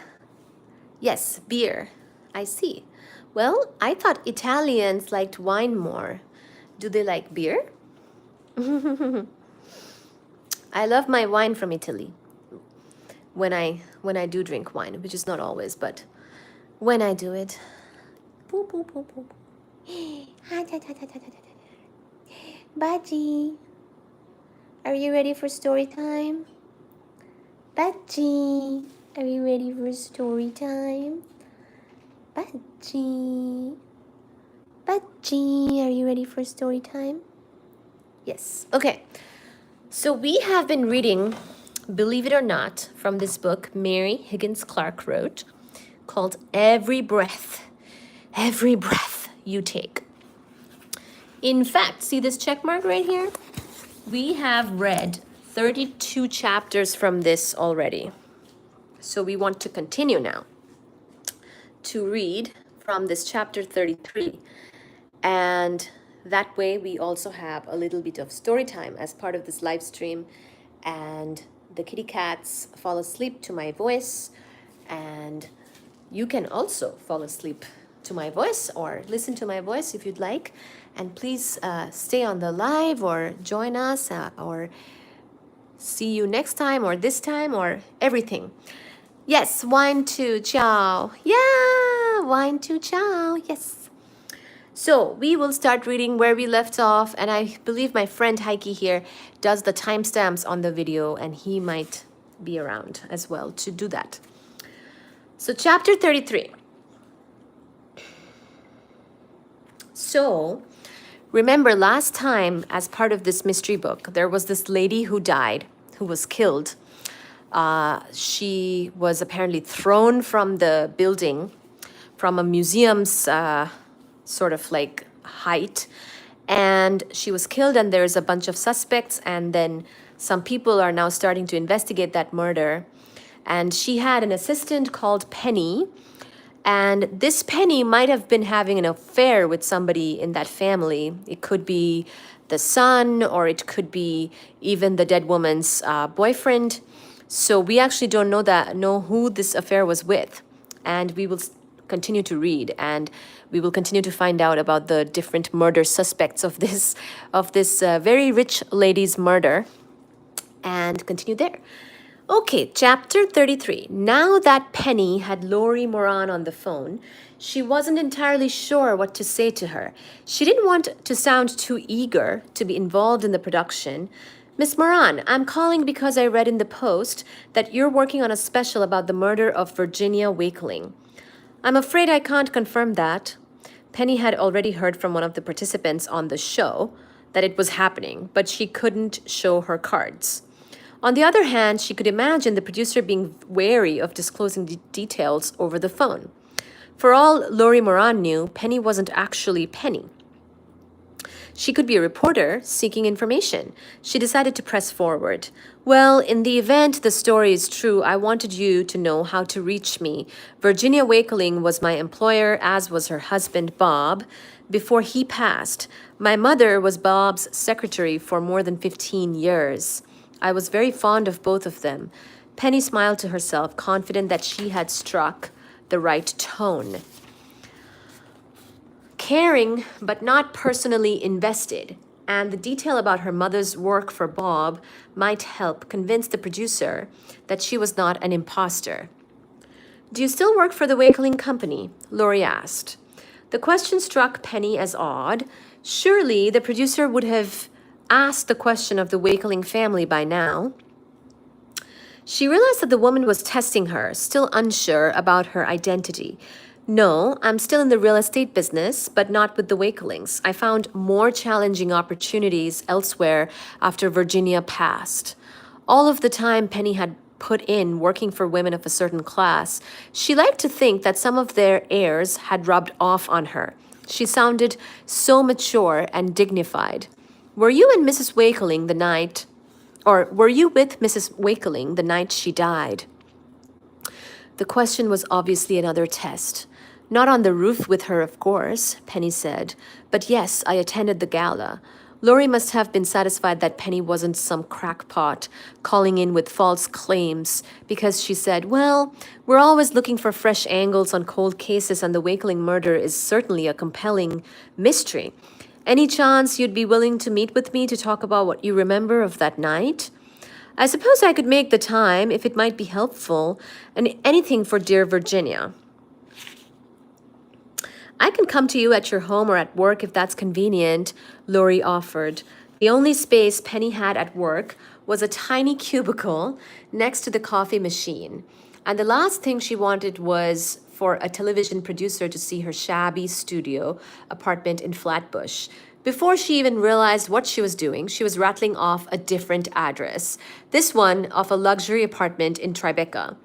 Yes, beer. I see. Well, I thought Italians liked wine more. Do they like beer? I love my wine from Italy. When I do drink wine, which is not always, but when I do it. Baji, are you ready for story time? Baji, are you ready for story time? Baji, are you ready for story time? Yes. Okay. So we have been reading, believe it or not, from this book Mary Higgins Clark wrote, called Every Breath You Take. In fact, see this check mark right here? We have read 32 chapters from this already. So we want to continue now to read from this chapter 33. And that way we also have a little bit of story time as part of this live stream. And the kitty cats fall asleep to my voice. And you can also fall asleep to my voice or listen to my voice if you'd like. And please stay on the live or join us or see you next time or this time or everything. Yes, wine to ciao. Yeah, wine to ciao. Yes. So we will start reading where we left off. And I believe my friend Heike here does the timestamps on the video and he might be around as well to do that. So chapter 33. So remember last time as part of this mystery book, there was this lady who died, who was killed. She was apparently thrown from the building, from a museum's sort of like height, and she was killed, and there's a bunch of suspects, and then some people are now starting to investigate that murder. And she had an assistant called Penny, And this Penny might have been having an affair with somebody in that family. It could be the son, or it could be even the dead woman's boyfriend. So we actually don't know who this affair was with. And we will continue to read, and we will continue to find out about the different murder suspects of this very rich lady's murder, and continue there. Okay, chapter 33. Now that Penny had Lori Moran on the phone, she wasn't entirely sure what to say to her. She didn't want to sound too eager to be involved in the production. Miss Moran, I'm calling because I read in the Post that you're working on a special about the murder of Virginia Wakeling. I'm afraid I can't confirm that. Penny had already heard from one of the participants on the show that it was happening, but she couldn't show her cards. On the other hand, she could imagine the producer being wary of disclosing details over the phone. For all Lori Moran knew, Penny wasn't actually Penny. She could be a reporter seeking information. She decided to press forward. Well, in the event the story is true, I wanted you to know how to reach me. Virginia Wakeling was my employer, as was her husband, Bob, before he passed. My mother was Bob's secretary for more than 15 years. I was very fond of both of them. Penny smiled to herself, confident that she had struck the right tone. Caring, but not personally invested, and the detail about her mother's work for Bob might help convince the producer that she was not an imposter. Do you still work for the Wakeling Company? Lori asked. The question struck Penny as odd. Surely the producer would have asked the question of the Wakeling family by now. She realized that the woman was testing her, still unsure about her identity. No, I'm still in the real estate business, but not with the Wakelings. I found more challenging opportunities elsewhere after Virginia passed. All of the time Penny had put in working for women of a certain class, she liked to think that some of their airs had rubbed off on her. She sounded so mature and dignified. Were you with Mrs. Wakeling the night she died? The question was obviously another test. Not on the roof with her, of course, Penny said. But yes, I attended the gala. Lori must have been satisfied that Penny wasn't some crackpot calling in with false claims, because she said, well, we're always looking for fresh angles on cold cases, and the Wakeling murder is certainly a compelling mystery. Any chance you'd be willing to meet with me to talk about what you remember of that night? I suppose I could make the time if it might be helpful, and anything for dear Virginia. I can come to you at your home or at work if that's convenient, Lori offered. The only space Penny had at work was a tiny cubicle next to the coffee machine. And the last thing she wanted was for a television producer to see her shabby studio apartment in Flatbush. Before she even realized what she was doing, she was rattling off a different address, this one of a luxury apartment in Tribeca.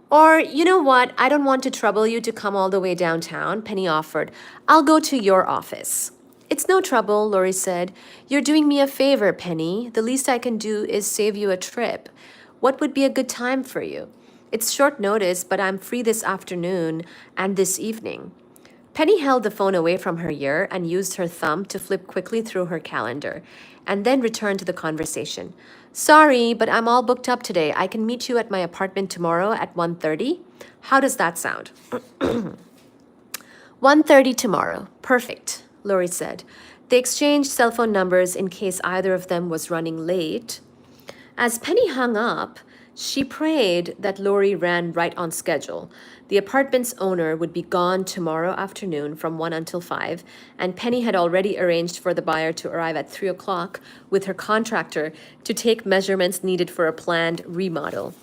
Or, you know what, I don't want to trouble you to come all the way downtown, Penny offered. I'll go to your office. It's no trouble, Lori said. You're doing me a favor, Penny. The least I can do is save you a trip. What would be a good time for you? It's short notice, but I'm free this afternoon and this evening. Penny held the phone away from her ear and used her thumb to flip quickly through her calendar, and then returned to the conversation. Sorry, but I'm all booked up today. I can meet you at my apartment tomorrow at 1:30. How does that sound? 1:30 tomorrow. Perfect, Lori said. They exchanged cell phone numbers in case either of them was running late. As Penny hung up, she prayed that Lori ran right on schedule. The apartment's owner would be gone tomorrow afternoon from 1 until 5, and Penny had already arranged for the buyer to arrive at 3 o'clock with her contractor to take measurements needed for a planned remodel.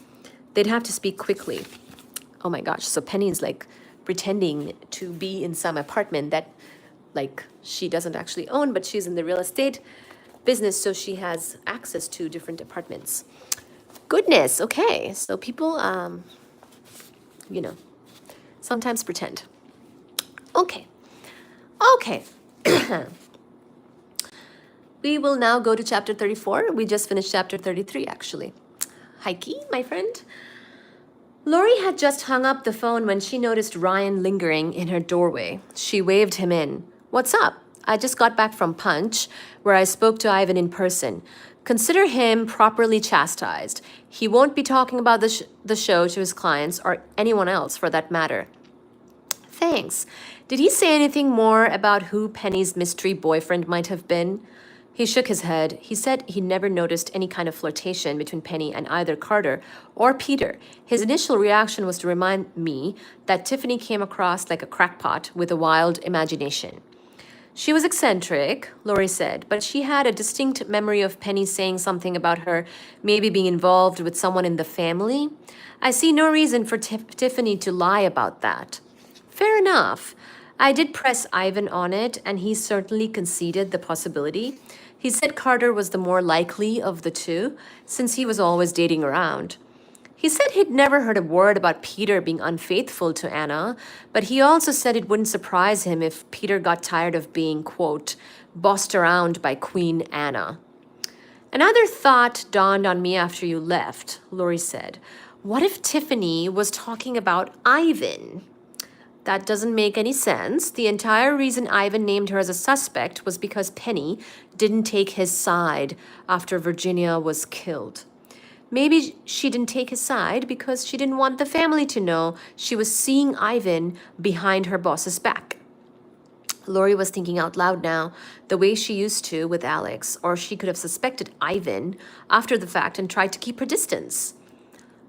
They'd have to speak quickly. Oh my gosh, so Penny's like pretending to be in some apartment that like she doesn't actually own, but she's in the real estate business, so she has access to different apartments. Goodness, okay. So people, sometimes pretend. Okay. We will now go to chapter 34. We just finished chapter 33, actually. Heike, my friend. Lori had just hung up the phone when she noticed Ryan lingering in her doorway. She waved him in. "What's up? I just got back from Punch, where I spoke to Ivan in person. Consider him properly chastised. He won't be talking about the show to his clients or anyone else for that matter." "Thanks. Did he say anything more about who Penny's mystery boyfriend might have been?" He shook his head. He said he never noticed any kind of flirtation between Penny and either Carter or Peter. His initial reaction was to remind me that Tiffany came across like a crackpot with a wild imagination. "She was eccentric," Lori said, "but she had a distinct memory of Penny saying something about her maybe being involved with someone in the family. I see no reason for Tiffany to lie about that." "Fair enough. I did press Ivan on it, and he certainly conceded the possibility. He said Carter was the more likely of the two, since he was always dating around. He said he'd never heard a word about Peter being unfaithful to Anna, but he also said it wouldn't surprise him if Peter got tired of being, quote, bossed around by Queen Anna." "Another thought dawned on me after you left," Lori said. "What if Tiffany was talking about Ivan?" "That doesn't make any sense. The entire reason Ivan named her as a suspect was because Penny didn't take his side after Virginia was killed. Maybe she didn't take his side because she didn't want the family to know she was seeing Ivan behind her boss's back." Lori was thinking out loud now, the way she used to with Alex, or she could have suspected Ivan after the fact and tried to keep her distance.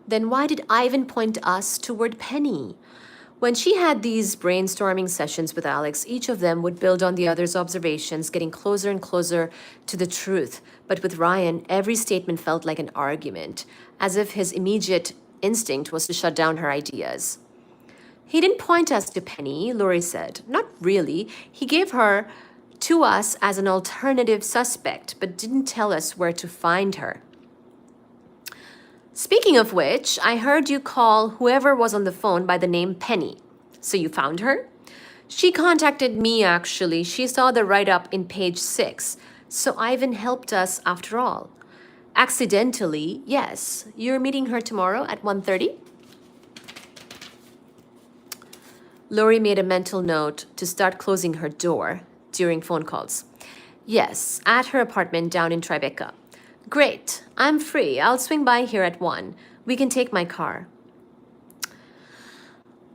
Then why did Ivan point us toward Penny? When she had these brainstorming sessions with Alex, each of them would build on the other's observations, getting closer and closer to the truth. But with Ryan, every statement felt like an argument, as if his immediate instinct was to shut down her ideas. "He didn't point us to Penny," Lori said. "Not really. He gave her to us as an alternative suspect, but didn't tell us where to find her. Speaking of which, I heard you call whoever was on the phone by the name Penny. So you found her?" "She contacted me, actually. She saw the write-up in page 6. So Ivan helped us after all." "Accidentally, yes. You're meeting her tomorrow at 1:30? Lori made a mental note to start closing her door during phone calls. "Yes, at her apartment down in Tribeca." "Great. I'm free. I'll swing by here at 1. We can take my car."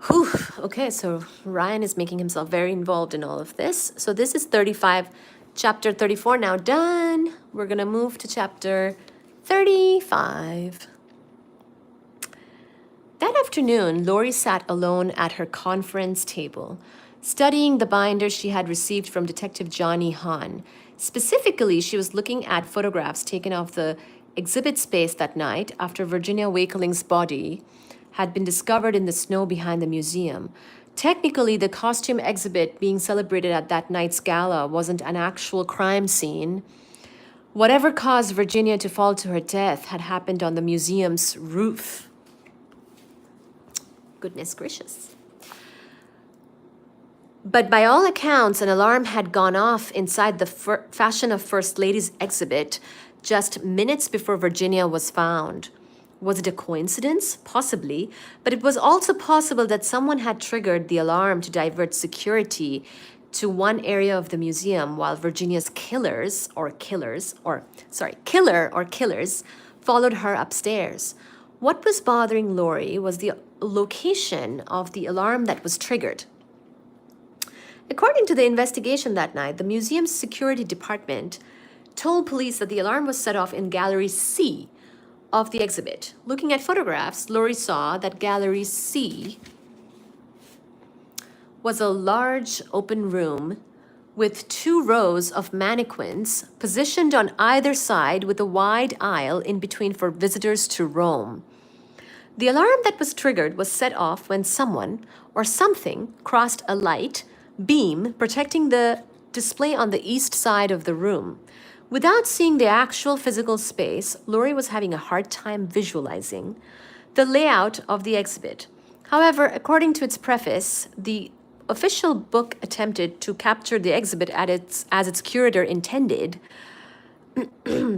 Whew. Okay, so Ryan is making himself very involved in all of this. So this is 35. Chapter 34 now done. We're going to move to chapter 35. That afternoon, Lori sat alone at her conference table, studying the binder she had received from Detective Johnny Hahn. Specifically, she was looking at photographs taken of the exhibit space that night after Virginia Wakeling's body had been discovered in the snow behind the museum. Technically, the costume exhibit being celebrated at that night's gala wasn't an actual crime scene. Whatever caused Virginia to fall to her death had happened on the museum's roof. Goodness gracious. But by all accounts, an alarm had gone off inside the Fashion of First Ladies exhibit just minutes before Virginia was found. Was it a coincidence? Possibly, but it was also possible that someone had triggered the alarm to divert security to one area of the museum while Virginia's killer or killers followed her upstairs. What was bothering Lori was the location of the alarm that was triggered. According to the investigation that night, the museum's security department told police that the alarm was set off in Gallery C of the exhibit. Looking at photographs, Lori saw that Gallery C was a large open room with 2 rows of mannequins positioned on either side with a wide aisle in between for visitors to roam. The alarm that was triggered was set off when someone or something crossed a light beam protecting the display on the east side of the room. Without seeing the actual physical space, Lori was having a hard time visualizing the layout of the exhibit. However, according to its preface, the official book attempted to capture the exhibit as its curator intended.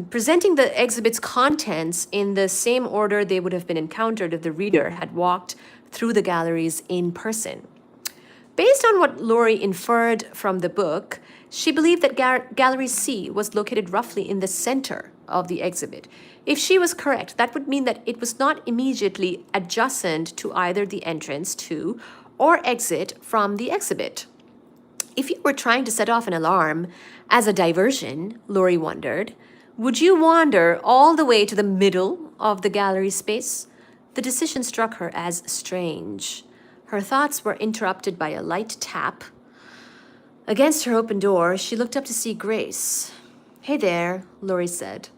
presenting the exhibit's contents in the same order they would have been encountered if the reader had walked through the galleries in person. Based on what Laurie inferred from the book, she believed that Gallery C was located roughly in the center of the exhibit. If she was correct, that would mean that it was not immediately adjacent to either the entrance to or exit from the exhibit. If you were trying to set off an alarm as a diversion, Laurie wondered, would you wander all the way to the middle of the gallery space? The decision struck her as strange. Her thoughts were interrupted by a light tap. Against her open door, she looked up to see Grace. Hey there, Laurie said.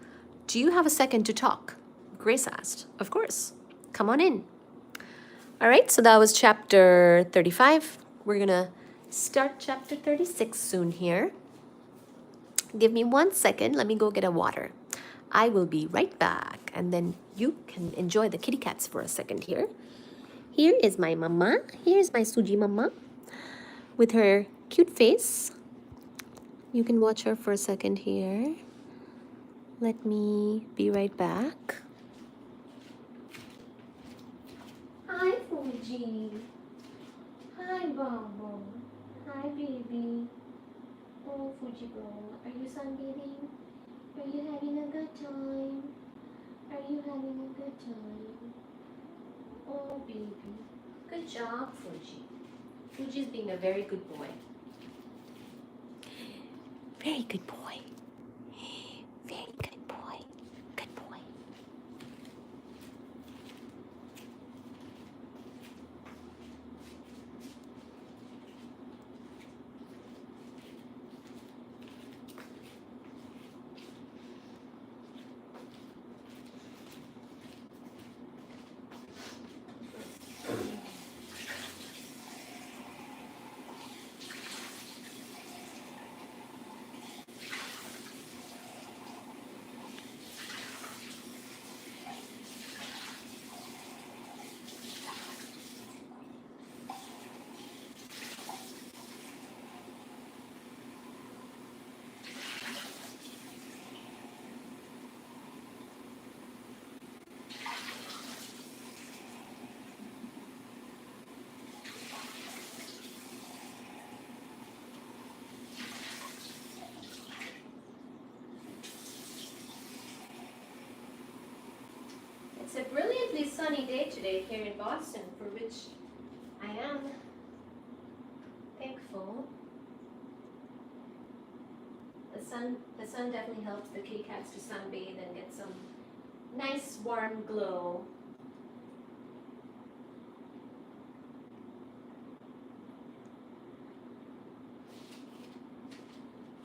Do you have a second to talk? Grace asked. Of course. Come on in. All right, so that was chapter 35. We're going to start chapter 36 soon here. Give me 1 second. Let me go get a water. I will be right back. And then you can enjoy the kitty cats for a second here. Here is my mama. Here's my Suji mama with her cute face. You can watch her for a second here. Let me be right back. Hi, Fuji. Hi, Babo. Hi, baby. Oh, Fuji girl, are you sunbathing? Are you having a good time? Are you having a good time? Oh, baby. Good job, Fuji. Fuji's being a very good boy. Very good boy. Very good boy. Good boy. It's a brilliantly sunny day today here in Boston, for which I am thankful. The sun definitely helps the kitty cats to sunbathe and get some nice warm glow.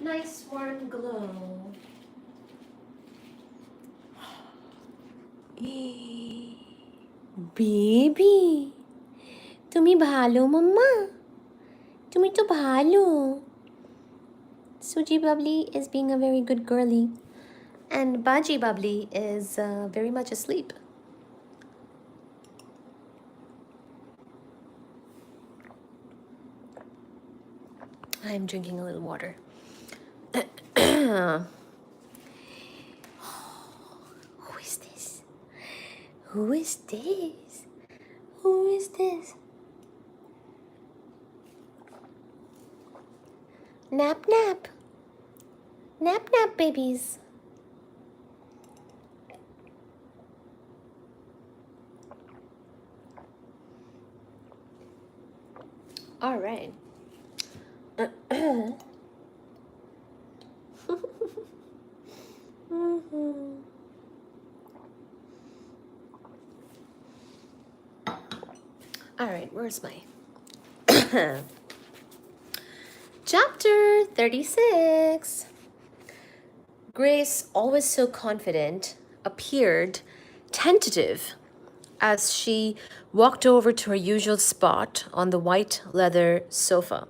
Nice warm glow. Baby তুমি ভালো মাম্মা তুমি তো ভালো Suji Bubbly is being a very good girly and Baji Bubbly is very much asleep. I'm drinking a little water. Who is this? Who is this? Who is this? Nap, nap. Nap, nap, babies. All right. All right, where's my chapter 36? Grace, always so confident, appeared tentative as she walked over to her usual spot on the white leather sofa.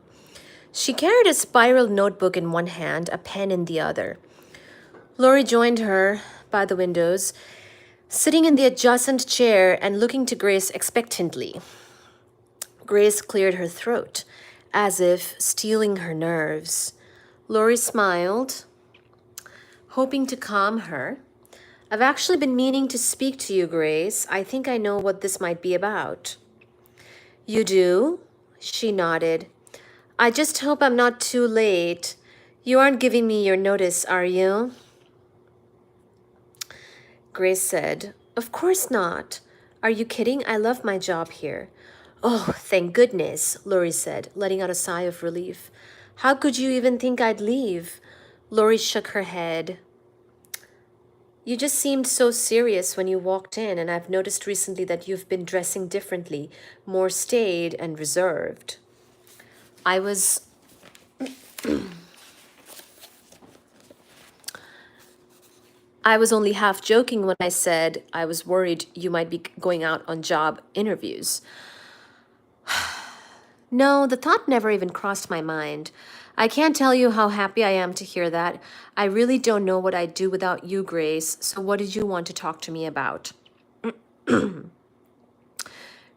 She carried a spiral notebook in one hand, a pen in the other. Laurie joined her by the windows, sitting in the adjacent chair and looking to Grace expectantly. Grace cleared her throat, as if steeling her nerves. Laurie smiled. hoping to calm her. I've actually been meaning to speak to you, Grace. I think I know what this might be about. You do? She nodded. I just hope I'm not too late. You aren't giving me your notice, are you? Grace said, Of course not. Are you kidding? I love my job here. Oh, thank goodness, Lori said, letting out a sigh of relief. How could you even think I'd leave? Lori shook her head. You just seemed so serious when you walked in, and I've noticed recently that you've been dressing differently, more staid and reserved. I was only half joking when I said I was worried you might be going out on job interviews. No, the thought never even crossed my mind. I can't tell you how happy I am to hear that. I really don't know what I'd do without you, Grace, so what did you want to talk to me about?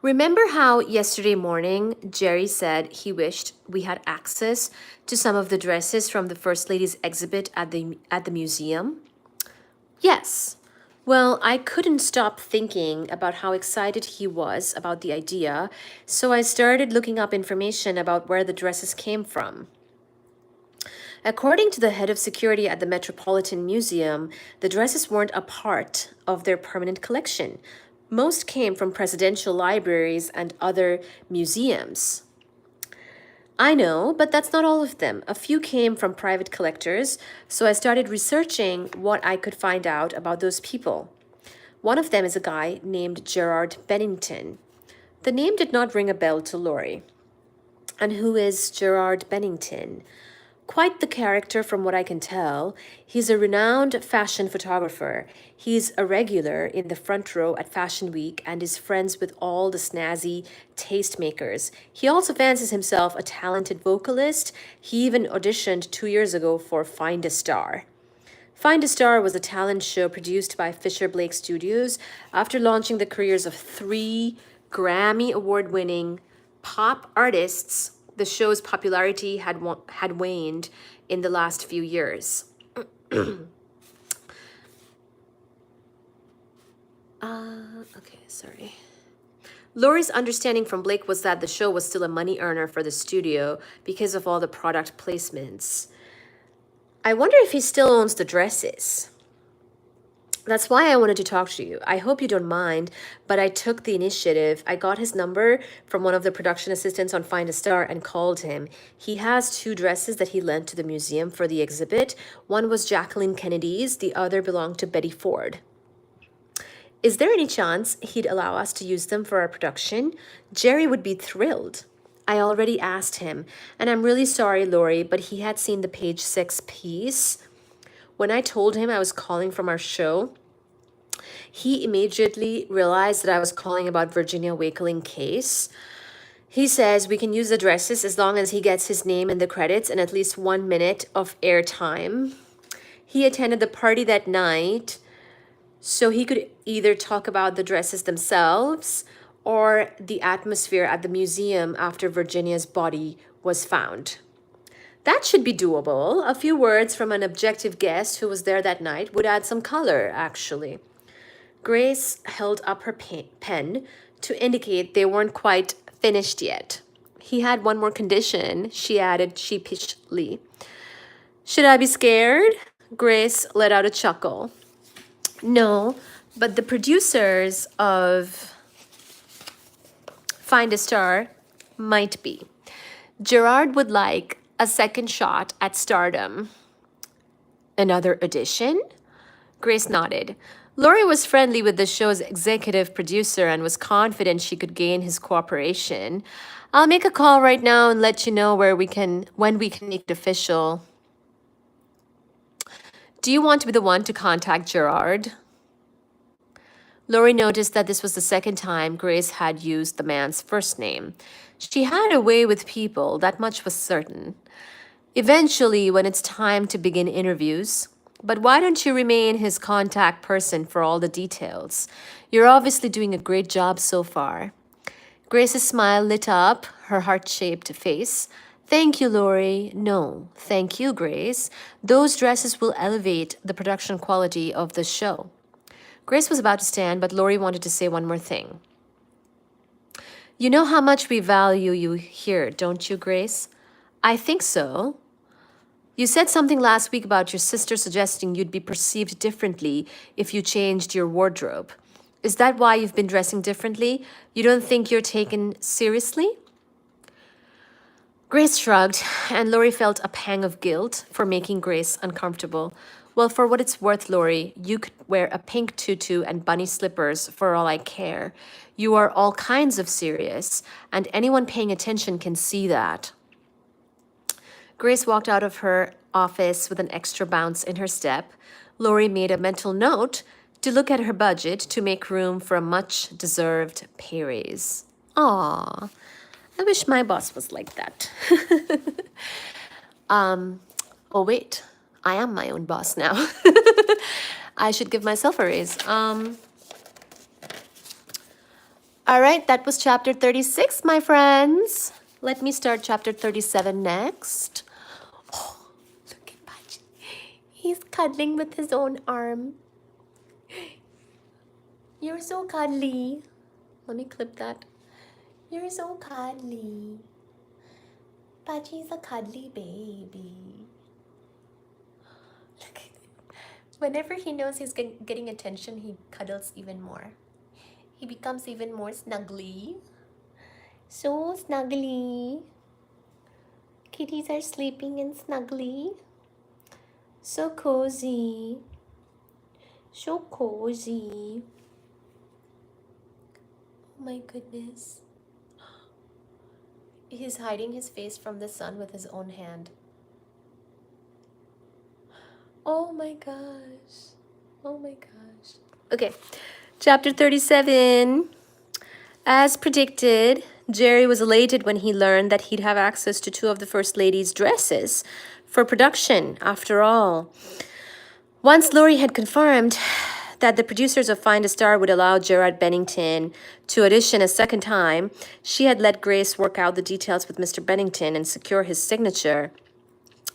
Remember how yesterday morning Jerry said he wished we had access to some of the dresses from the First Lady's exhibit at the museum? Yes. Well, I couldn't stop thinking about how excited he was about the idea, so I started looking up information about where the dresses came from. According to the head of security at the Metropolitan Museum, the dresses weren't a part of their permanent collection. Most came from presidential libraries and other museums. I know, but that's not all of them. A few came from private collectors, so I started researching what I could find out about those people. One of them is a guy named Gerard Bennington. The name did not ring a bell to Lori. And who is Gerard Bennington? Quite the character from what I can tell. He's a renowned fashion photographer. He's a regular in the front row at Fashion Week and is friends with all the snazzy tastemakers. He also fancies himself a talented vocalist. He even auditioned 2 years ago for Find a Star. Find a Star was a talent show produced by Fisher Blake Studios after launching the careers of 3 Grammy Award-winning pop artists. The show's popularity had waned in the last few years. Okay, sorry. Lori's understanding from Blake was that the show was still a money earner for the studio because of all the product placements. I wonder if he still owns the dresses. That's why I wanted to talk to you. I hope you don't mind, but I took the initiative. I got his number from one of the production assistants on Find a Star and called him. He has 2 dresses that he lent to the museum for the exhibit. One was Jacqueline Kennedy's, the other belonged to Betty Ford. Is there any chance he'd allow us to use them for our production? Jerry would be thrilled. I already asked him, and I'm really sorry, Lori, but he had seen the page 6 piece. When I told him I was calling from our show, he immediately realized that I was calling about Virginia Wakeling case. He says we can use the dresses as long as he gets his name in the credits and at least 1 minute of airtime. He attended the party that night, so he could either talk about the dresses themselves or the atmosphere at the museum after Virginia's body was found. That should be doable. A few words from an objective guest who was there that night would add some color, actually. Grace held up her pen to indicate they weren't quite finished yet. He had one more condition, she added sheepishly. Should I be scared? Grace let out a chuckle. No, but the producers of Find a Star might be. Gerard would like a second shot at stardom. Another audition? Grace nodded. Lori was friendly with the show's executive producer and was confident she could gain his cooperation. I'll make a call right now and let you know when we can make it official. Do you want to be the one to contact Gerard? Lori noticed that this was the second time Grace had used the man's first name. She had a way with people, that much was certain. Eventually, when it's time to begin interviews. But why don't you remain his contact person for all the details? You're obviously doing a great job so far. Grace's smile lit up her heart-shaped face. Thank you, Lori. No, thank you, Grace. Those dresses will elevate the production quality of the show. Grace was about to stand, but Lori wanted to say one more thing. You know how much we value you here, don't you, Grace? I think so. You said something last week about your sister suggesting you'd be perceived differently if you changed your wardrobe. Is that why you've been dressing differently? You don't think you're taken seriously? Grace shrugged, and Lori felt a pang of guilt for making Grace uncomfortable. Well, for what it's worth, Lori, you could wear a pink tutu and bunny slippers for all I care. You are all kinds of serious, and anyone paying attention can see that. Grace walked out of her office with an extra bounce in her step. Lori made a mental note to look at her budget to make room for a much-deserved pay raise. Aw, I wish my boss was like that. Oh wait, I am my own boss now. I should give myself a raise. All right, that was chapter 36, my friends. Let me start chapter 37 next. Oh, look at Baji. He's cuddling with his own arm. You're so cuddly. Let me clip that. You're so cuddly. Baji's a cuddly baby. Look at him. Whenever he knows he's getting attention, he cuddles even more. He becomes even more snuggly. So snuggly. Kitties are sleeping and snuggly. So cozy. So cozy. Oh my goodness. He's hiding his face from the sun with his own hand. Oh my gosh. Oh my gosh. Okay, chapter 37. As predicted, Jerry was elated when he learned that he'd have access to two of the First Lady's dresses for production, after all. Once Lori had confirmed that the producers of Find a Star would allow Gerard Bennington to audition a second time, she had let Grace work out the details with Mr. Bennington and secure his signature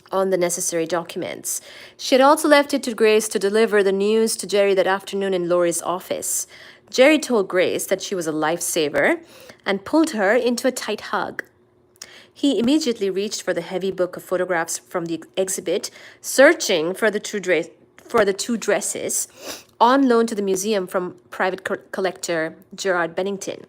on the necessary documents. She had also left it to Grace to deliver the news to Jerry that afternoon in Lori's office. Jerry told Grace that she was a lifesaver and pulled her into a tight hug. He immediately reached for the heavy book of photographs from the exhibit, searching for the two dresses on loan to the museum from private collector Gerard Bennington.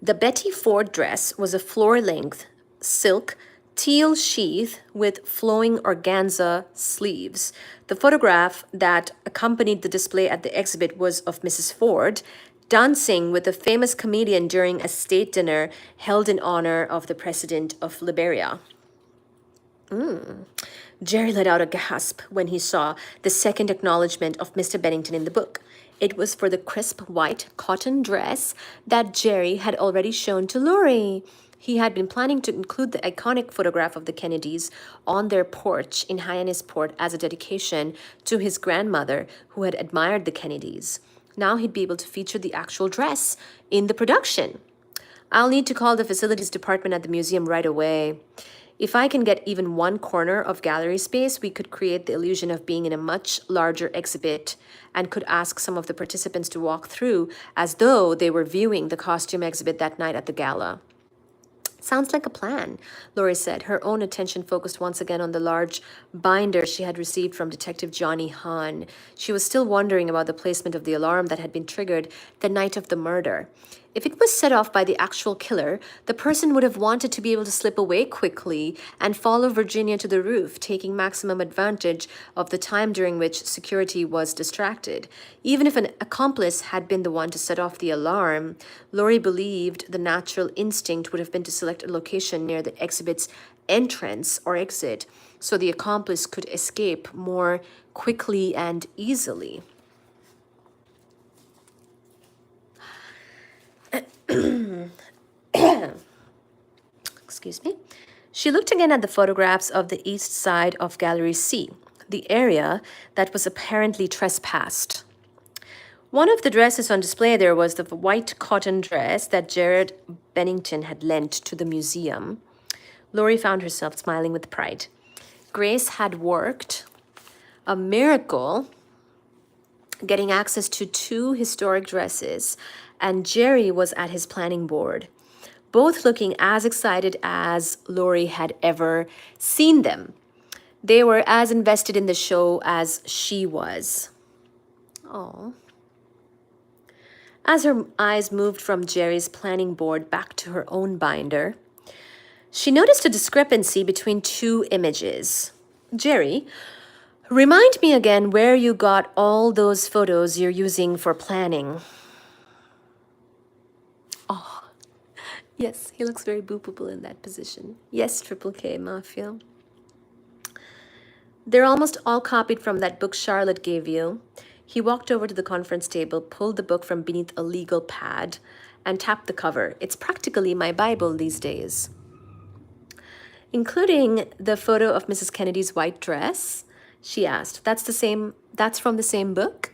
The Betty Ford dress was a floor-length silk teal sheath with flowing organza sleeves. The photograph that accompanied the display at the exhibit was of Mrs. Ford dancing with a famous comedian during a state dinner held in honor of the President of Liberia. Jerry let out a gasp when he saw the second acknowledgement of Mr. Bennington in the book. It was for the crisp white cotton dress that Jerry had already shown to Lori. He had been planning to include the iconic photograph of the Kennedys on their porch in Hyannisport as a dedication to his grandmother, who had admired the Kennedys. Now he'd be able to feature the actual dress in the production. I'll need to call the facilities department at the museum right away. If I can get even one corner of gallery space, we could create the illusion of being in a much larger exhibit and could ask some of the participants to walk through as though they were viewing the costume exhibit that night at the gala. Sounds like a plan, Lori said, her own attention focused once again on the large binder she had received from Detective Johnny Hahn. She was still wondering about the placement of the alarm that had been triggered the night of the murder. If it was set off by the actual killer, the person would have wanted to be able to slip away quickly and follow Virginia to the roof, taking maximum advantage of the time during which security was distracted. Even if an accomplice had been the one to set off the alarm, Lori believed the natural instinct would have been to select a location near the exhibit's entrance or exit so the accomplice could escape more quickly and easily. Excuse me. She looked again at the photographs of the east side of Gallery C, the area that was apparently trespassed. One of the dresses on display there was the white cotton dress that Gerard Bennington had lent to the museum. Lori found herself smiling with pride. Grace had worked a miracle getting access to 2 historic dresses, and Jerry was at his planning board, both looking as excited as Lori had ever seen them. They were as invested in the show as she was. Oh. As her eyes moved from Jerry's planning board back to her own binder, she noticed a discrepancy between 2 images. Jerry, remind me again where you got all those photos you're using for planning. Oh, yes, he looks very boopable in that position. Yes, Triple K Mafia. They're almost all copied from that book Charlotte gave you. He walked over to the conference table, pulled the book from beneath a legal pad, and tapped the cover. It's practically my Bible these days. Including the photo of Mrs. Kennedy's white dress, she asked. That's from the same book?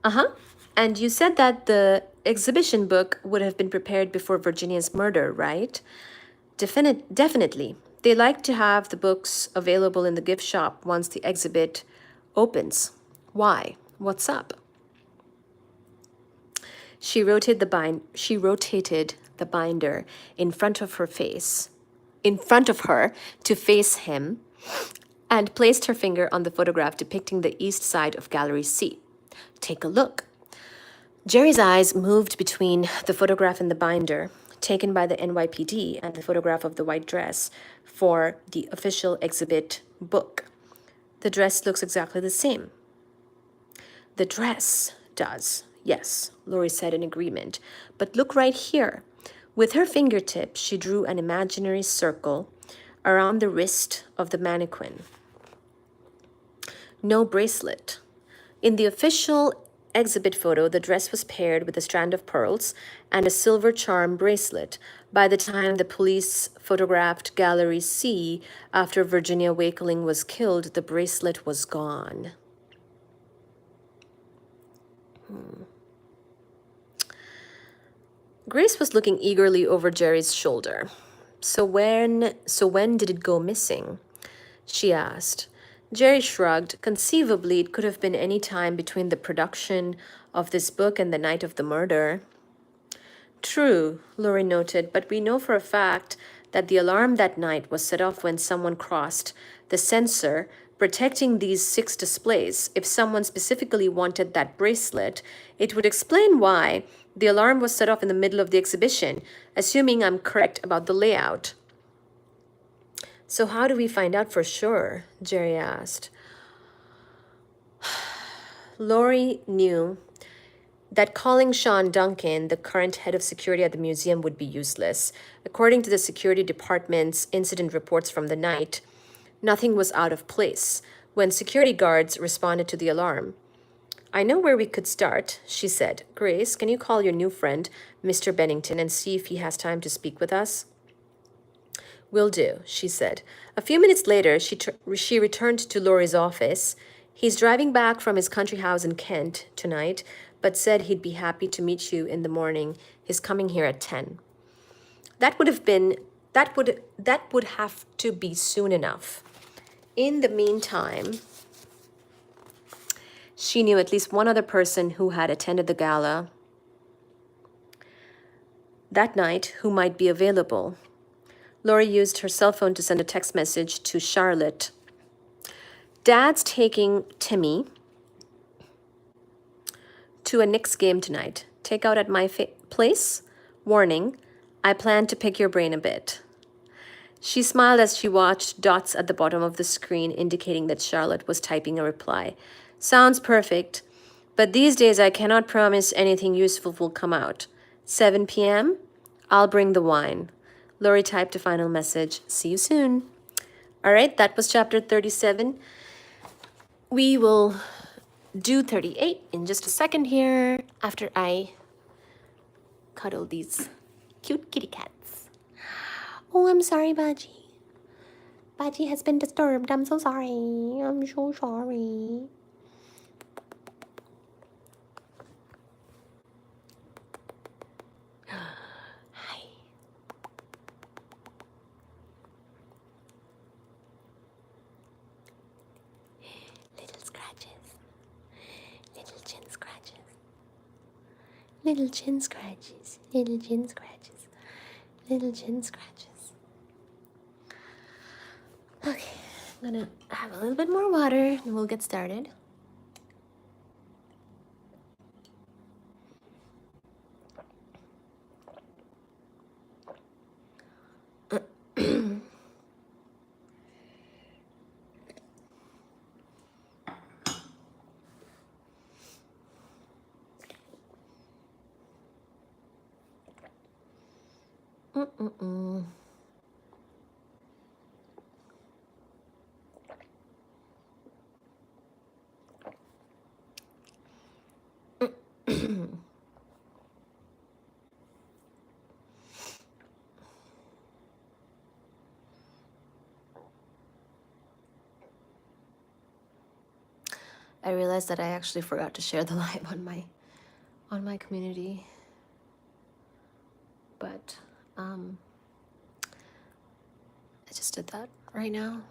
Uh-huh. And you said that the exhibition book would have been prepared before Virginia's murder, right? Definitely. They like to have the books available in the gift shop once the exhibit opens. Why? What's up? She rotated the binder in front of her to face him, and placed her finger on the photograph depicting the east side of Gallery C. Take a look. Jerry's eyes moved between the photograph in the binder, taken by the NYPD, and the photograph of the white dress for the official exhibit book. The dress looks exactly the same. The dress does, yes, Lori said in agreement. But look right here. With her fingertip, she drew an imaginary circle around the wrist of the mannequin. No bracelet. In the official exhibit photo, the dress was paired with a strand of pearls and a silver charm bracelet. By the time the police photographed Gallery C after Virginia Wakeling was killed, the bracelet was gone. Grace was looking eagerly over Jerry's shoulder. So when did it go missing? She asked. Jerry shrugged. Conceivably, it could have been any time between the production of this book and the night of the murder. True, Lori noted, but we know for a fact that the alarm that night was set off when someone crossed the sensor protecting these 6 displays. If someone specifically wanted that bracelet, it would explain why the alarm was set off in the middle of the exhibition, assuming I'm correct about the layout. So how do we find out for sure? Jerry asked. Lori knew that calling Sean Duncan, the current head of security at the museum, would be useless. According to the security department's incident reports from the night, nothing was out of place when security guards responded to the alarm. I know where we could start, she said. Grace, can you call your new friend, Mr. Bennington, and see if he has time to speak with us? Will do, she said. A few minutes later, she returned to Lori's office. He's driving back from his country house in Kent tonight, but said he'd be happy to meet you in the morning. He's coming here at 10. That would have to be soon enough. In the meantime, she knew at least one other person who had attended the gala that night who might be available. Lori used her cell phone to send a text message to Charlotte. Dad's taking Timmy to a Knicks game tonight. Take out at my place? Warning, I plan to pick your brain a bit. She smiled as she watched dots at the bottom of the screen indicating that Charlotte was typing a reply. Sounds perfect, but these days I cannot promise anything useful will come out. 7 p.m.? I'll bring the wine. Lori typed a final message. See you soon. All right, that was chapter 37. We will do 38 in just a second here after I cuddle these cute kitty cats. Oh, I'm sorry, Baji. Baji has been disturbed. I'm so sorry. I'm so sorry. Hi. Little chin scratches, little chin scratches, little chin scratches. Okay, I'm gonna have a little bit more water and we'll get started. Mm-mm-mm. I realized that I actually forgot to share the live on my community, but I just did that right now.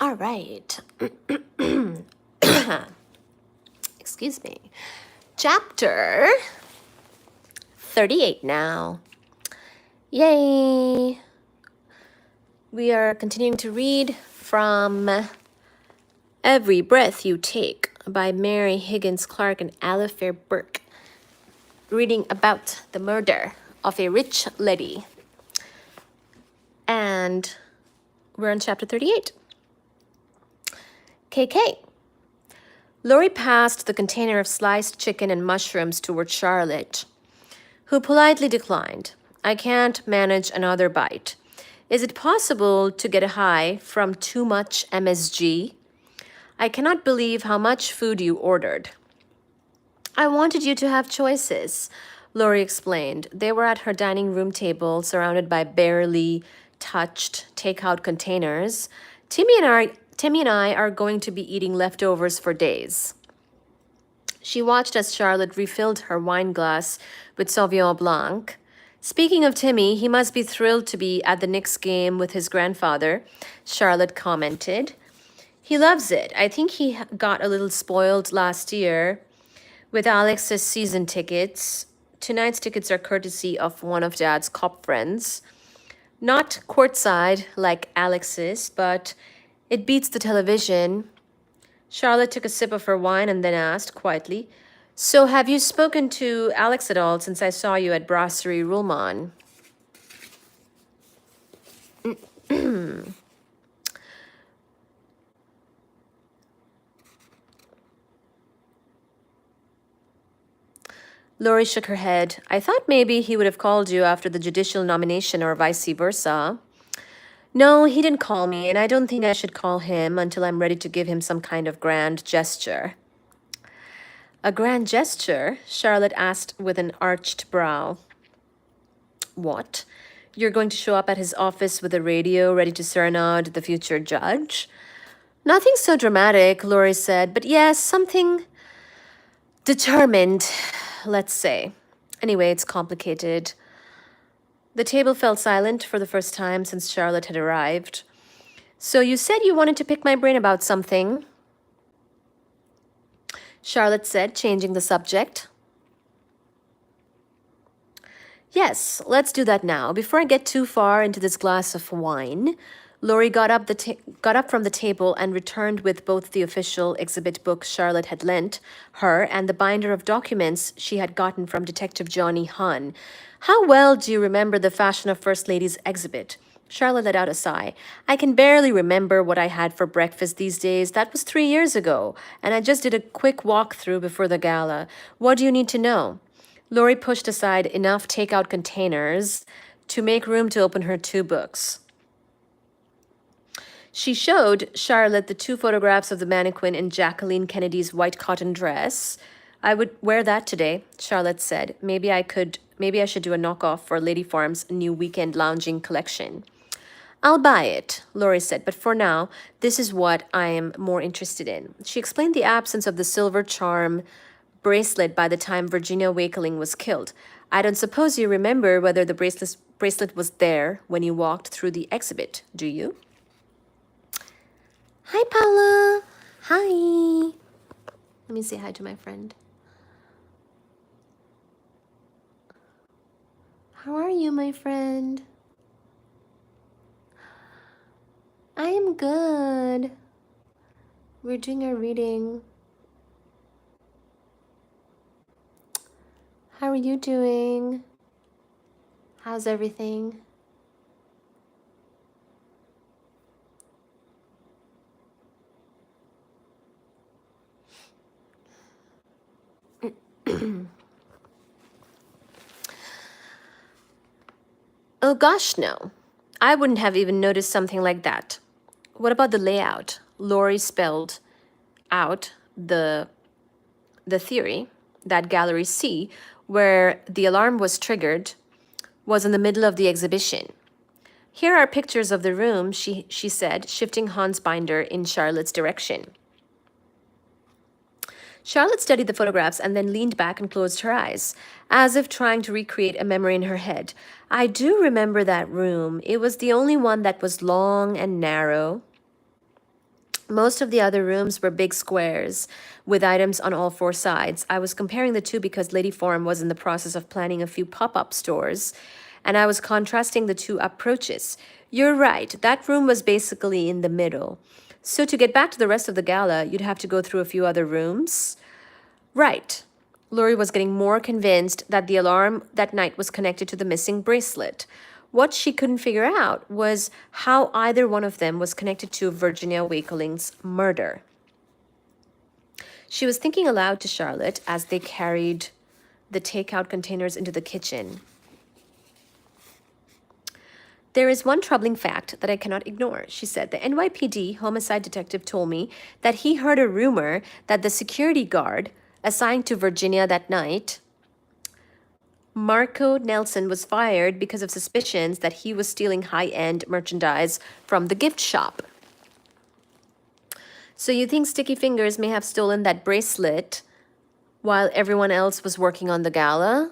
All right. Excuse me. Chapter 38 now. Yay! We are continuing to read from Every Breath You Take by Mary Higgins Clark and Alistair Burke. Reading about the murder of a rich lady. And we're on chapter 38. KK. Lori passed the container of sliced chicken and mushrooms toward Charlotte, who politely declined. I can't manage another bite. Is it possible to get a high from too much MSG? I cannot believe how much food you ordered. I wanted you to have choices, Lori explained. They were at her dining room table, surrounded by barely touched takeout containers. Timmy and I are going to be eating leftovers for days. She watched as Charlotte refilled her wine glass with Sauvignon Blanc. Speaking of Timmy, he must be thrilled to be at the Knicks game with his grandfather, Charlotte commented. He loves it. I think he got a little spoiled last year with Alex's season tickets. Tonight's tickets are courtesy of one of Dad's cop friends. Not courtside like Alex's, but it beats the television. Charlotte took a sip of her wine and then asked quietly, So have you spoken to Alex at all since I saw you at Brasserie Ruhlmann? Lori shook her head. I thought maybe he would have called you after the judicial nomination or vice versa. No, he didn't call me, and I don't think I should call him until I'm ready to give him some kind of grand gesture. A grand gesture? Charlotte asked with an arched brow. What? You're going to show up at his office with a radio ready to serenade the future judge? Nothing so dramatic, Lori said, but yes, something determined, let's say. Anyway, it's complicated. The table fell silent for the first time since Charlotte had arrived. So you said you wanted to pick my brain about something, Charlotte said, changing the subject. Yes, let's do that now. Before I get too far into this glass of wine, Lori got up from the table and returned with both the official exhibit book Charlotte had lent her and the binder of documents she had gotten from Detective Johnny Hunn. How well do you remember the Fashion of First Ladies exhibit? Charlotte let out a sigh. I can barely remember what I had for breakfast these days. That was 3 years ago, and I just did a quick walkthrough before the gala. What do you need to know? Lori pushed aside enough takeout containers to make room to open her 2 books. She showed Charlotte the 2 photographs of the mannequin in Jacqueline Kennedy's white cotton dress. I would wear that today, Charlotte said. Maybe I should do a knockoff for Lady Farm's new weekend lounging collection. I'll buy it, Lori said, but for now, this is what I am more interested in. She explained the absence of the silver charm bracelet by the time Virginia Wakeling was killed. I don't suppose you remember whether the bracelet was there when you walked through the exhibit, do you? Hi, Paula. Hi. Let me say hi to my friend. How are you, my friend? I am good. We're doing our reading. How are you doing? How's everything? Oh gosh, no. I wouldn't have even noticed something like that. What about the layout? Lori spelled out the theory that Gallery C, where the alarm was triggered, was in the middle of the exhibition. Here are pictures of the room, she said, shifting Hans' binder in Charlotte's direction. Charlotte studied the photographs and then leaned back and closed her eyes, as if trying to recreate a memory in her head. I do remember that room. It was the only one that was long and narrow. Most of the other rooms were big squares with items on all four sides. I was comparing the two because Lady Forum was in the process of planning a few pop-up stores, and I was contrasting the two approaches. You're right, that room was basically in the middle. So to get back to the rest of the gala, you'd have to go through a few other rooms. Right. Lori was getting more convinced that the alarm that night was connected to the missing bracelet. What she couldn't figure out was how either one of them was connected to Virginia Wakeling's murder. She was thinking aloud to Charlotte as they carried the takeout containers into the kitchen. There is one troubling fact that I cannot ignore, she said. The NYPD homicide detective told me that he heard a rumor that the security guard assigned to Virginia that night, Marco Nelson, was fired because of suspicions that he was stealing high-end merchandise from the gift shop. So you think Sticky Fingers may have stolen that bracelet while everyone else was working on the gala?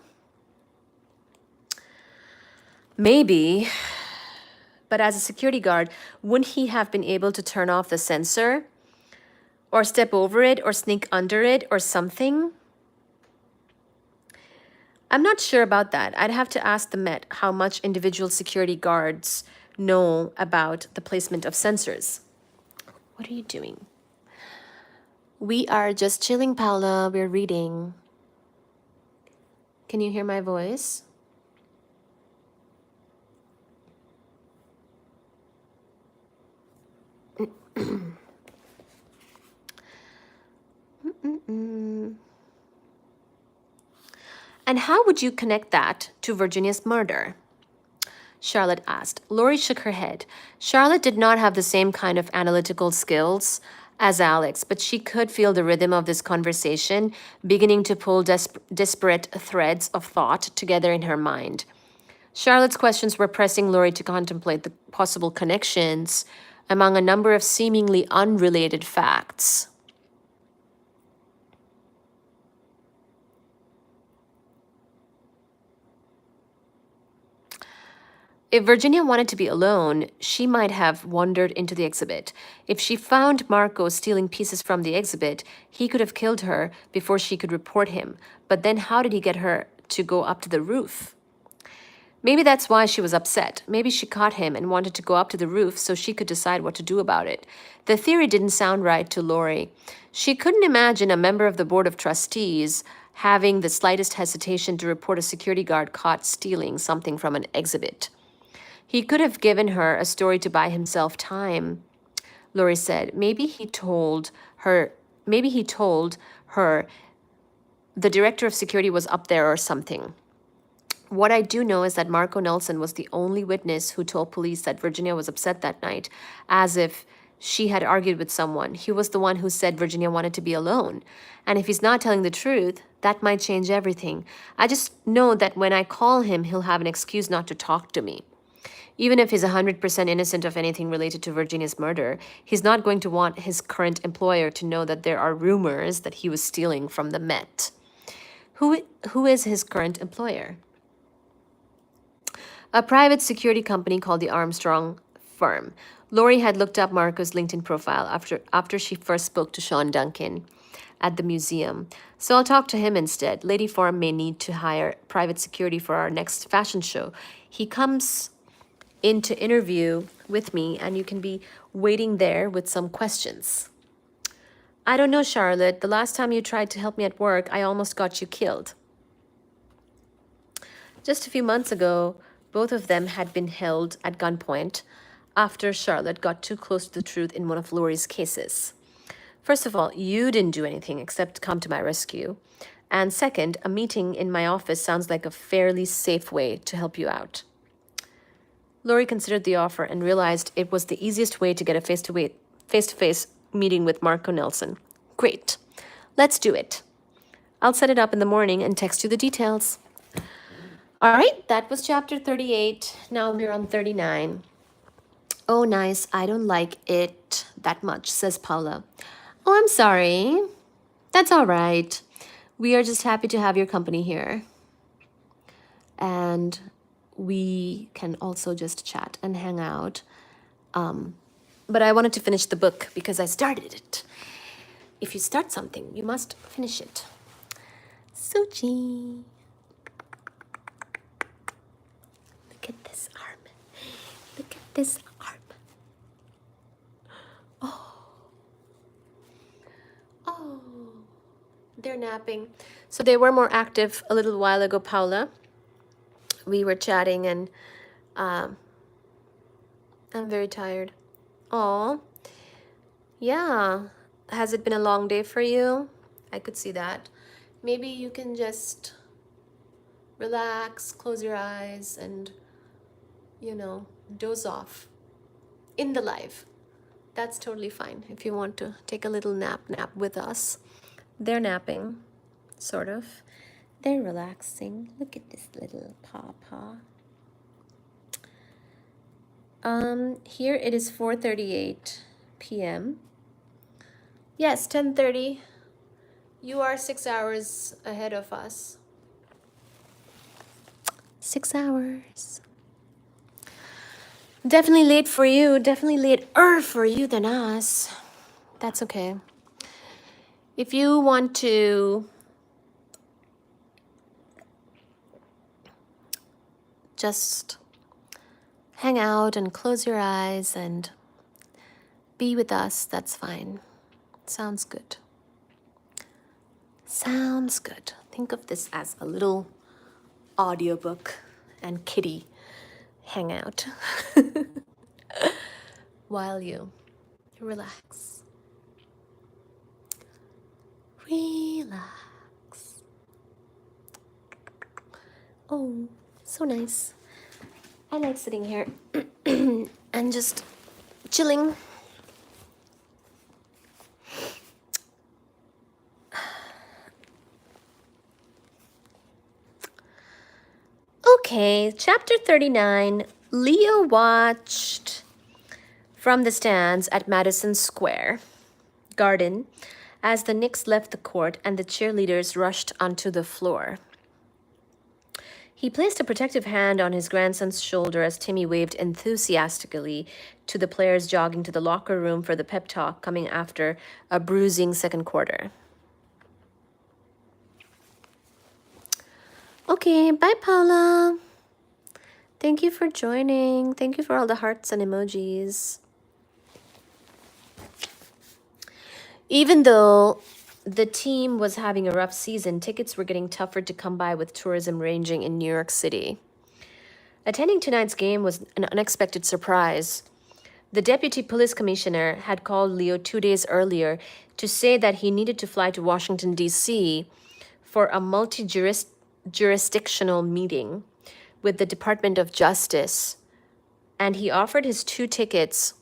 Maybe. But as a security guard, wouldn't he have been able to turn off the sensor? Or step over it, or sneak under it, or something? I'm not sure about that. I'd have to ask the Met how much individual security guards know about the placement of sensors. What are you doing? We are just chilling, Paula. We're reading. Can you hear my voice? And how would you connect that to Virginia's murder? Charlotte asked. Lori shook her head. Charlotte did not have the same kind of analytical skills as Alex, but she could feel the rhythm of this conversation beginning to pull disparate threads of thought together in her mind. Charlotte's questions were pressing Lori to contemplate the possible connections among a number of seemingly unrelated facts. If Virginia wanted to be alone, she might have wandered into the exhibit. If she found Marco stealing pieces from the exhibit, he could have killed her before she could report him. But then how did he get her to go up to the roof? Maybe that's why she was upset. Maybe she caught him and wanted to go up to the roof so she could decide what to do about it. The theory didn't sound right to Lori. She couldn't imagine a member of the Board of Trustees having the slightest hesitation to report a security guard caught stealing something from an exhibit. He could have given her a story to buy himself time, Lori said. Maybe he told her the director of security was up there or something. What I do know is that Marco Nelson was the only witness who told police that Virginia was upset that night, as if she had argued with someone. He was the one who said Virginia wanted to be alone. And if he's not telling the truth, that might change everything. I just know that when I call him, he'll have an excuse not to talk to me. Even if he's 100% innocent of anything related to Virginia's murder, he's not going to want his current employer to know that there are rumors that he was stealing from the Met. Who is his current employer? A private security company called the Armstrong firm. Lori had looked up Marco's LinkedIn profile after she first spoke to Sean Duncan at the museum. So I'll talk to him instead. Lady Firm may need to hire private security for our next fashion show. He comes in to interview with me, and you can be waiting there with some questions. I don't know, Charlotte. The last time you tried to help me at work, I almost got you killed. Just a few months ago, both of them had been held at gunpoint after Charlotte got too close to the truth in one of Lori's cases. First of all, you didn't do anything except come to my rescue. And second, a meeting in my office sounds like a fairly safe way to help you out. Lori considered the offer and realized it was the easiest way to get a face-to-face meeting with Marco Nelson. Great. Let's do it. I'll set it up in the morning and text you the details. All right, that was chapter 38. Now we're on 39. Oh, nice. I don't like it that much, says Paula. Oh, I'm sorry. That's all right. We are just happy to have your company here. And we can also just chat and hang out. But I wanted to finish the book because I started it. If you start something, you must finish it. Suji. Look at this arm. Look at this arm. Oh, they're napping. So they were more active a little while ago, Paula. We were chatting and I'm very tired. Oh, yeah. Has it been a long day for you? I could see that. Maybe you can just relax, close your eyes, and, doze off in the live. That's totally fine if you want to take a little nap with us. They're napping, sort of. They're relaxing. Look at this little paw. Here it is 4:38 p.m. Yes, 10:30. You are 6 hours ahead of us. 6 hours. Definitely late for you. Definitely later for you than us. That's okay. If you want to just hang out and close your eyes and be with us, that's fine. Sounds good. Sounds good. Think of this as a little audiobook and kitty hangout while you relax. Relax. Oh, so nice. I like sitting here and just chilling. Okay, chapter 39. Leo watched from the stands at Madison Square Garden as the Knicks left the court and the cheerleaders rushed onto the floor. He placed a protective hand on his grandson's shoulder as Timmy waved enthusiastically to the players jogging to the locker room for the pep talk coming after a bruising second quarter. Okay, bye, Paula. Thank you for joining. Thank you for all the hearts and emojis. Even though the team was having a rough season, tickets were getting tougher to come by with tourism raging in New York City. Attending tonight's game was an unexpected surprise. The deputy police commissioner had called Leo 2 days earlier to say that he needed to fly to Washington, D.C. for a multi-jurisdictional meeting with the Department of Justice, and he offered his 2 tickets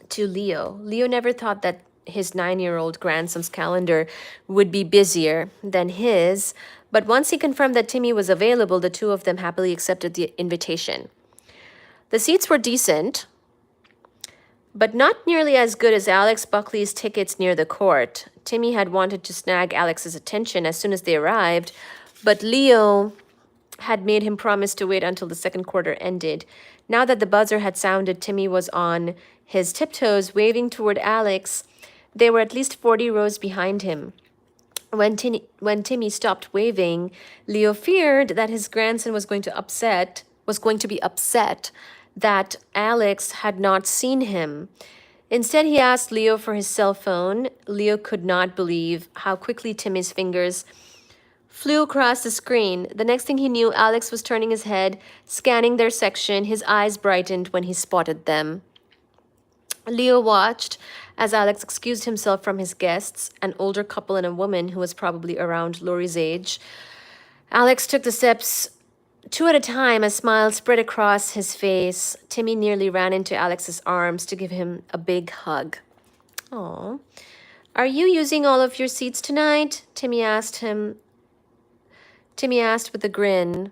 to Leo. Leo never thought that his 9-year-old grandson's calendar would be busier than his, but once he confirmed that Timmy was available, the two of them happily accepted the invitation. The seats were decent, but not nearly as good as Alex Buckley's tickets near the court. Timmy had wanted to snag Alex's attention as soon as they arrived, but Leo had made him promise to wait until the second quarter ended. Now that the buzzer had sounded, Timmy was on his tiptoes, waving toward Alex. They were at least 40 rows behind him. When Timmy stopped waving, Leo feared that his grandson was going to be upset that Alex had not seen him. Instead, he asked Leo for his cell phone. Leo could not believe how quickly Timmy's fingers flew across the screen. The next thing he knew, Alex was turning his head, scanning their section. His eyes brightened when he spotted them. Leo watched as Alex excused himself from his guests, an older couple and a woman who was probably around Lori's age. Alex took the steps two at a time, a smile spread across his face. Timmy nearly ran into Alex's arms to give him a big hug. "Aw. Are you using all of your seats tonight?" Timmy asked with a grin.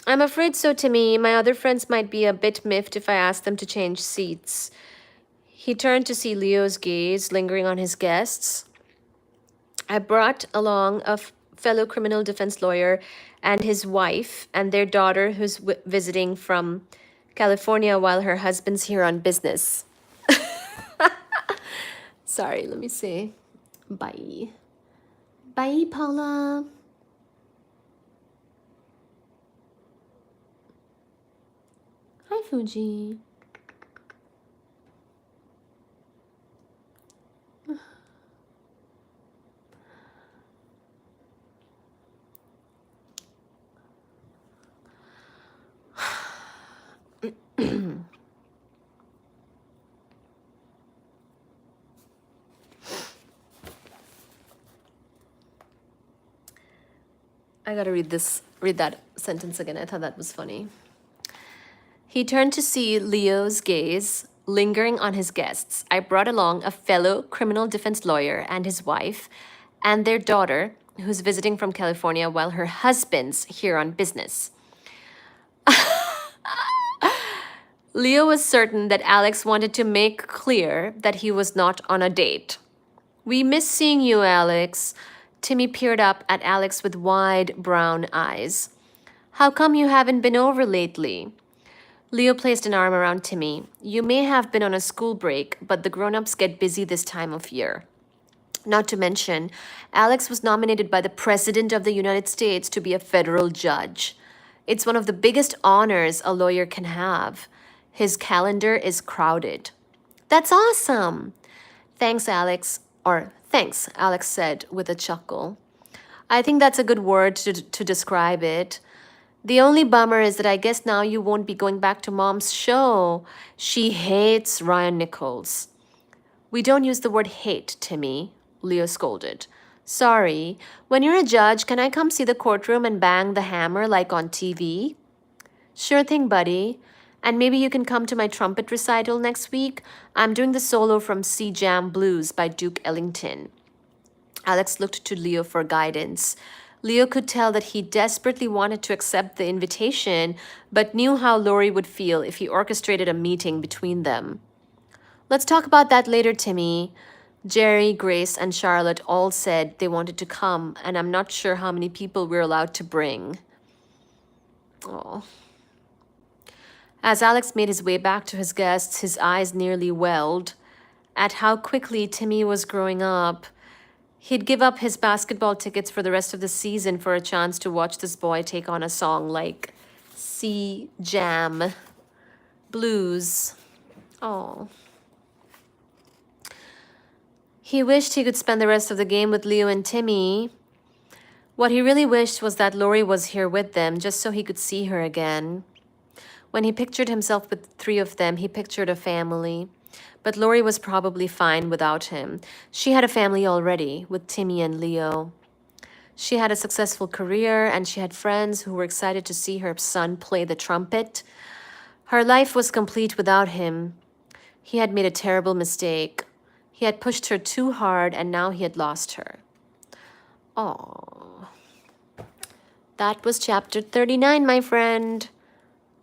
"I'm afraid so, Timmy. My other friends might be a bit miffed if I ask them to change seats." He turned to see Leo's gaze lingering on his guests. "I brought along a fellow criminal defense lawyer and his wife and their daughter who's visiting from California while her husband's here on business." Sorry, let me see. Bye. Bye, Paula. Hi, Fuji. I gotta read that sentence again. I thought that was funny. He turned to see Leo's gaze lingering on his guests. "I brought along a fellow criminal defense lawyer and his wife and their daughter who's visiting from California while her husband's here on business." Leo was certain that Alex wanted to make clear that he was not on a date. "We miss seeing you, Alex." Timmy peered up at Alex with wide brown eyes. "How come you haven't been over lately?" Leo placed an arm around Timmy. "You may have been on a school break, but the grown-ups get busy this time of year. Not to mention, Alex was nominated by the President of the United States to be a federal judge. It's one of the biggest honors a lawyer can have. His calendar is crowded." "That's awesome." Thanks, Alex," Alex said with a chuckle. "I think that's a good word to describe it. The only bummer is that I guess now you won't be going back to Mom's show. She hates Ryan Nichols." "We don't use the word hate, Timmy," Leo scolded. "Sorry. When you're a judge, can I come see the courtroom and bang the hammer like on TV?" "Sure thing, buddy. And maybe you can come to my trumpet recital next week. I'm doing the solo from Sea Jam Blues by Duke Ellington." Alex looked to Leo for guidance. Leo could tell that he desperately wanted to accept the invitation, but knew how Lori would feel if he orchestrated a meeting between them. "Let's talk about that later, Timmy." Jerry, Grace, and Charlotte all said they wanted to come, and I'm not sure how many people we're allowed to bring. Oh. As Alex made his way back to his guests, his eyes nearly welled at how quickly Timmy was growing up. He'd give up his basketball tickets for the rest of the season for a chance to watch this boy take on a song like Sea Jam Blues. Oh. He wished he could spend the rest of the game with Leo and Timmy. What he really wished was that Lori was here with them, just so he could see her again. When he pictured himself with 3 of them, he pictured a family. But Lori was probably fine without him. She had a family already, with Timmy and Leo. She had a successful career, and she had friends who were excited to see her son play the trumpet. Her life was complete without him. He had made a terrible mistake. He had pushed her too hard, and now he had lost her. Oh, that was chapter 39, my friend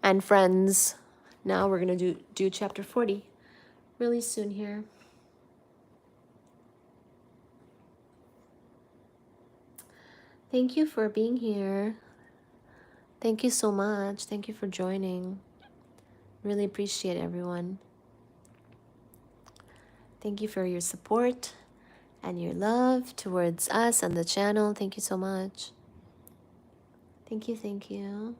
and friends. Now we're going to do chapter 40 really soon here. Thank you for being here. Thank you so much. Thank you for joining. Really appreciate everyone. Thank you for your support and your love towards us and the channel. Thank you so much. Thank you, thank you.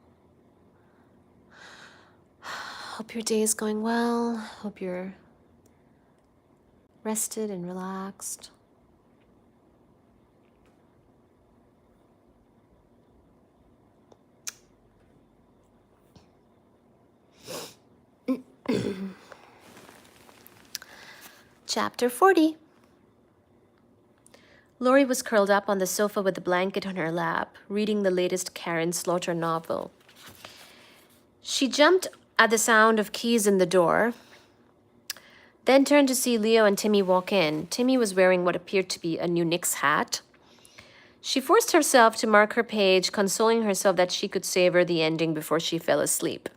Hope your day is going well. Hope you're rested and relaxed. Chapter 40. Lori was curled up on the sofa with a blanket on her lap, reading the latest Karen Slaughter novel. She jumped at the sound of keys in the door, then turned to see Leo and Timmy walk in. Timmy was wearing what appeared to be a new Knicks hat. She forced herself to mark her page, consoling herself that she could savor the ending before she fell asleep.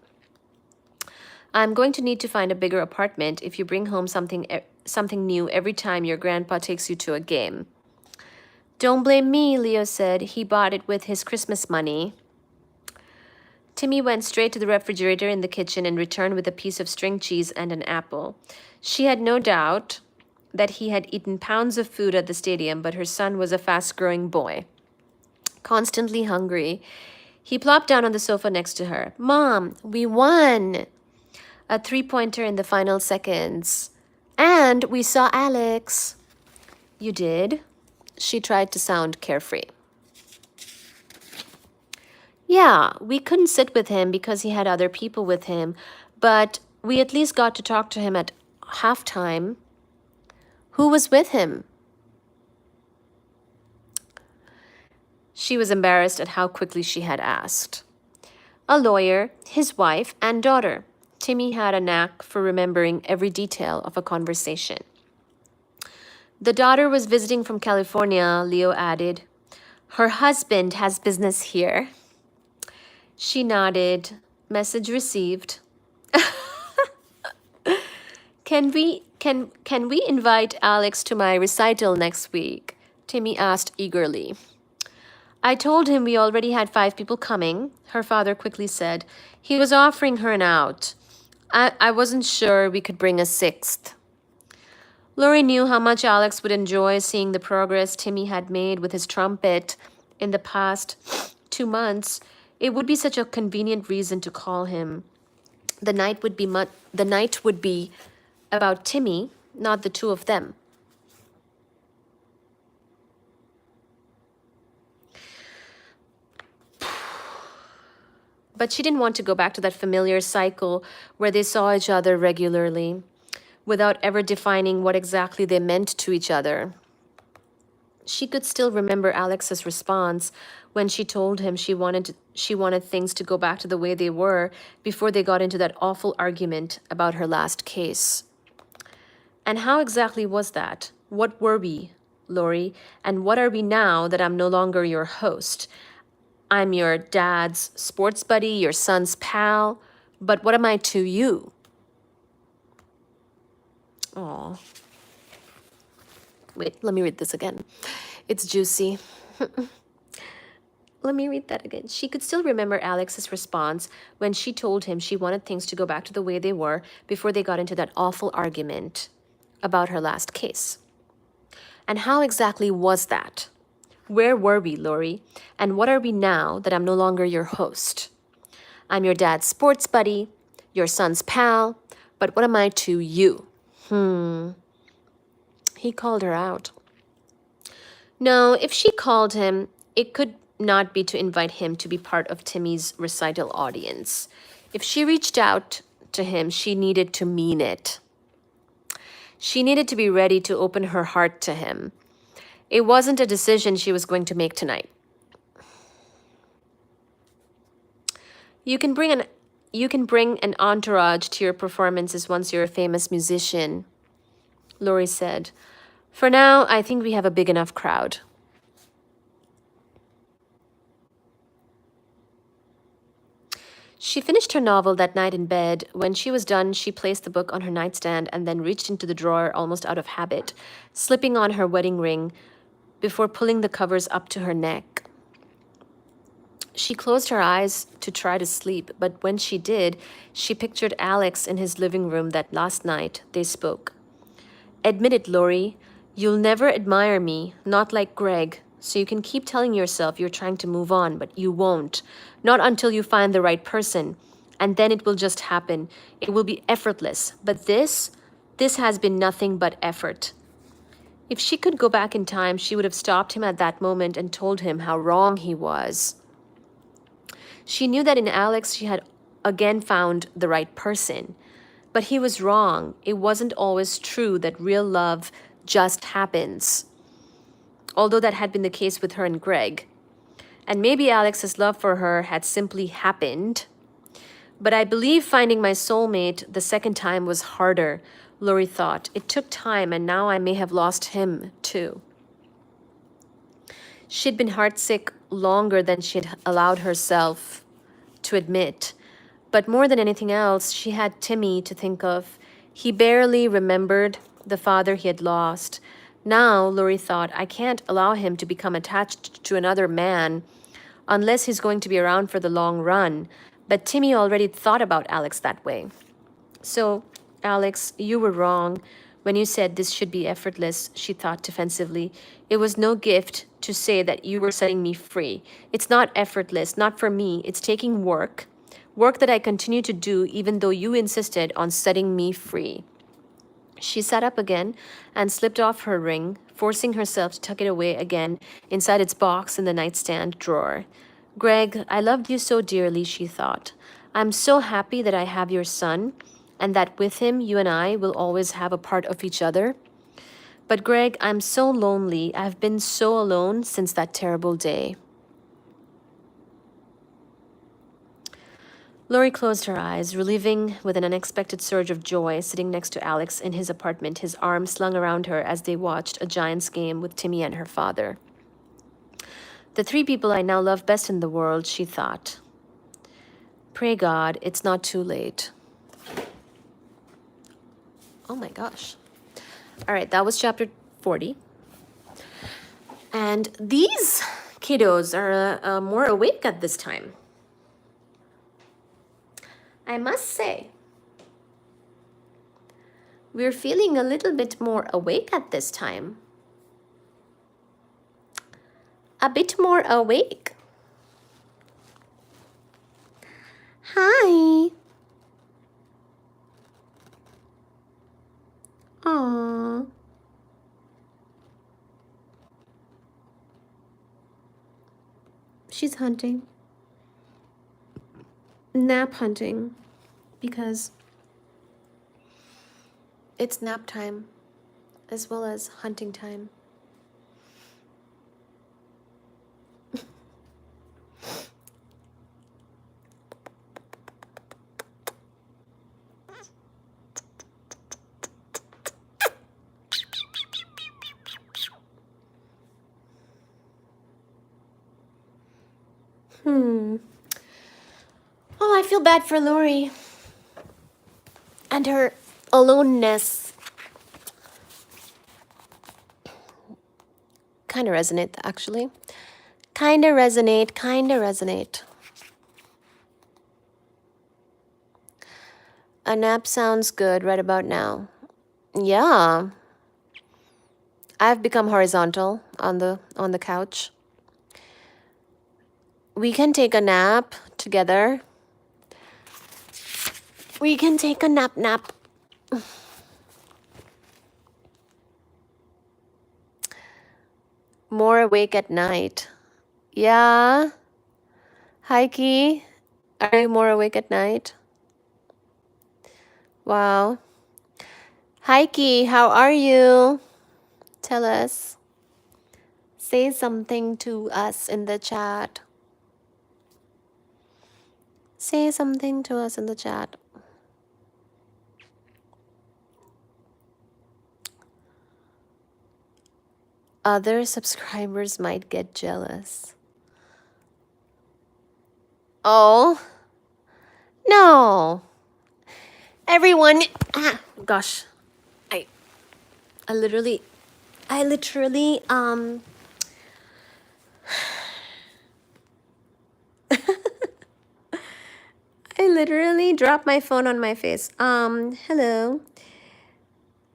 I'm going to need to find a bigger apartment if you bring home something new every time your grandpa takes you to a game. Don't blame me, Leo said. He bought it with his Christmas money. Timmy went straight to the refrigerator in the kitchen and returned with a piece of string cheese and an apple. She had no doubt that he had eaten pounds of food at the stadium, but her son was a fast-growing boy, constantly hungry. He plopped down on the sofa next to her. Mom, we won! A three-pointer in the final seconds. And we saw Alex. You did? She tried to sound carefree. Yeah, we couldn't sit with him because he had other people with him, but we at least got to talk to him at halftime. Who was with him? She was embarrassed at how quickly she had asked. A lawyer, his wife, and daughter. Timmy had a knack for remembering every detail of a conversation. The daughter was visiting from California, Leo added. Her husband has business here. She nodded. Message received. Can we invite Alex to my recital next week? Timmy asked eagerly. I told him we already had 5 people coming, her father quickly said. He was offering her an out. I wasn't sure we could bring a 6th. Lori knew how much Alex would enjoy seeing the progress Timmy had made with his trumpet in the past 2 months. It would be such a convenient reason to call him. The night would be about Timmy, not the two of them. But she didn't want to go back to that familiar cycle where they saw each other regularly, without ever defining what exactly they meant to each other. She could still remember Alex's response when she told him she wanted things to go back to the way they were before they got into that awful argument about her last case. And how exactly was that? What were we, Lori? And what are we now that I'm no longer your host? I'm your dad's sports buddy, your son's pal, but what am I to you? Aw. Wait, let me read this again. It's juicy. Let me read that again. She could still remember Alex's response when she told him she wanted things to go back to the way they were before they got into that awful argument about her last case. And how exactly was that? Where were we, Lori? And what are we now that I'm no longer your host? I'm your dad's sports buddy, your son's pal, but what am I to you? He called her out. No, if she called him, it could not be to invite him to be part of Timmy's recital audience. If she reached out to him, she needed to mean it. She needed to be ready to open her heart to him. It wasn't a decision she was going to make tonight. You can bring an entourage to your performances once you're a famous musician, Lori said. For now, I think we have a big enough crowd. She finished her novel that night in bed. When she was done, she placed the book on her nightstand and then reached into the drawer almost out of habit, slipping on her wedding ring before pulling the covers up to her neck. She closed her eyes to try to sleep, but when she did, she pictured Alex in his living room that last night they spoke. Admit it, Lori. You'll never admire me, not like Greg. So you can keep telling yourself you're trying to move on, but you won't. Not until you find the right person. And then it will just happen. It will be effortless. But this has been nothing but effort. If she could go back in time, she would have stopped him at that moment and told him how wrong he was. She knew that in Alex she had again found the right person. But he was wrong. It wasn't always true that real love just happens. Although that had been the case with her and Greg. And maybe Alex's love for her had simply happened. But I believe finding my soulmate the second time was harder, Lori thought. It took time, and now I may have lost him too. She'd been heartsick longer than she'd allowed herself to admit. But more than anything else, she had Timmy to think of. He barely remembered the father he had lost. Now, Lori thought, I can't allow him to become attached to another man unless he's going to be around for the long run. But Timmy already thought about Alex that way. So, Alex, you were wrong when you said this should be effortless, she thought defensively. It was no gift to say that you were setting me free. It's not effortless, not for me. It's taking work that I continue to do even though you insisted on setting me free. She sat up again and slipped off her ring, forcing herself to tuck it away again inside its box in the nightstand drawer. Greg, I loved you so dearly, she thought. I'm so happy that I have your son, and that with him you and I will always have a part of each other. But Greg, I'm so lonely. I've been so alone since that terrible day. Lori closed her eyes, relieving with an unexpected surge of joy, sitting next to Alex in his apartment, his arms slung around her as they watched a Giants game with Timmy and her father. The three people I now love best in the world, she thought. Pray God, it's not too late. Oh my gosh. All right, that was chapter 40. And these kiddos are more awake at this time. I must say, we're feeling a little bit more awake at this time. A bit more awake. Hi. Aww. She's hunting. Nap hunting. Because it's nap time as well as hunting time. Oh, I feel bad for Lori. And her aloneness. Kinda resonate, actually. Kinda resonate. A nap sounds good right about now. Yeah. I've become horizontal on the couch. We can take a nap together. We can take a nap. More awake at night. Yeah. Heike, are you more awake at night? Wow. Heike, how are you? Tell us. Say something to us in the chat. Say something to us in the chat. Other subscribers might get jealous. Oh. No. Everyone. Gosh. I literally literally dropped my phone on my face. Hello.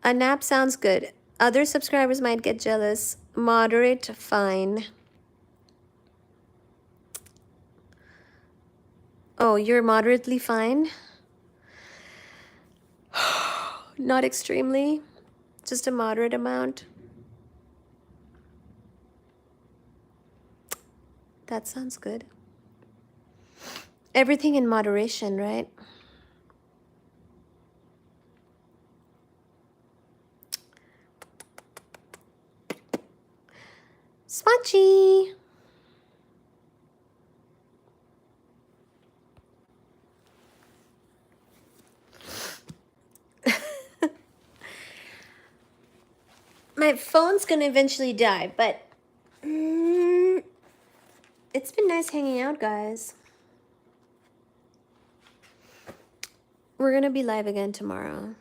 A nap sounds good. Other subscribers might get jealous. Moderate, fine. Oh, you're moderately fine? Not extremely, just a moderate amount. That sounds good. Everything in moderation, right? Swatchy! My phone's gonna eventually die, but it's been nice hanging out, guys. We're gonna be live again tomorrow.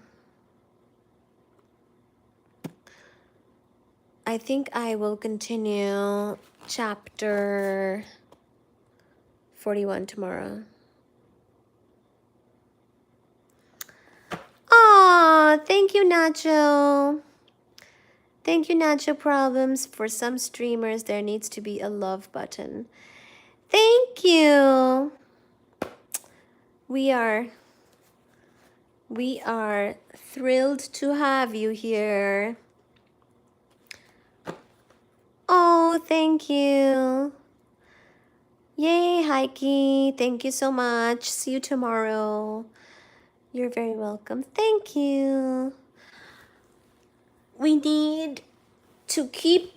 I think I will continue chapter 41 tomorrow. Aw, thank you, Nacho. Thank you, Nacho Problems. For some streamers, there needs to be a love button. Thank you. We are thrilled to have you here. Oh, thank you. Yay, Heike. Thank you so much. See you tomorrow. You're very welcome. Thank you. We need to keep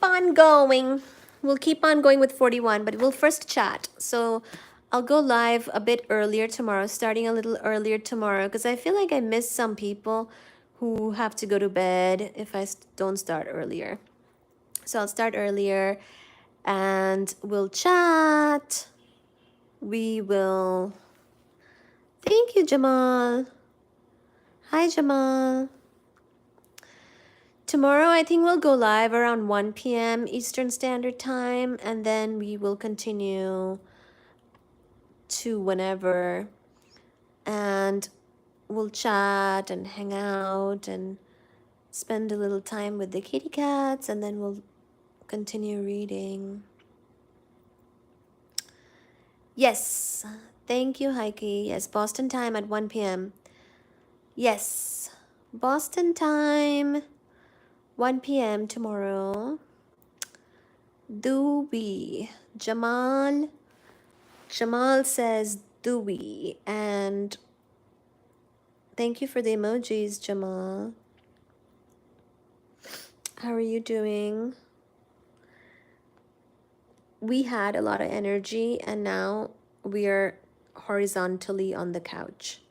on going. We'll keep on going with 41, but we'll first chat. So I'll go live a bit earlier tomorrow, starting a little earlier tomorrow, because I feel like I miss some people who have to go to bed if I don't start earlier. So I'll start earlier and we'll chat. We will... Thank you, Jamal. Hi, Jamal. Tomorrow, I think we'll go live around 1 p.m. Eastern Standard Time, and then we will continue to whenever, and we'll chat and hang out and spend a little time with the kitty cats, and then we'll continue reading. Yes, thank you, Heike. Yes, Boston time at 1 p.m. Yes, Boston time, 1 p.m. tomorrow. Do we? Jamal says, do we? And thank you for the emojis, Jamal. How are you doing? We had a lot of energy and now we are horizontally on the couch.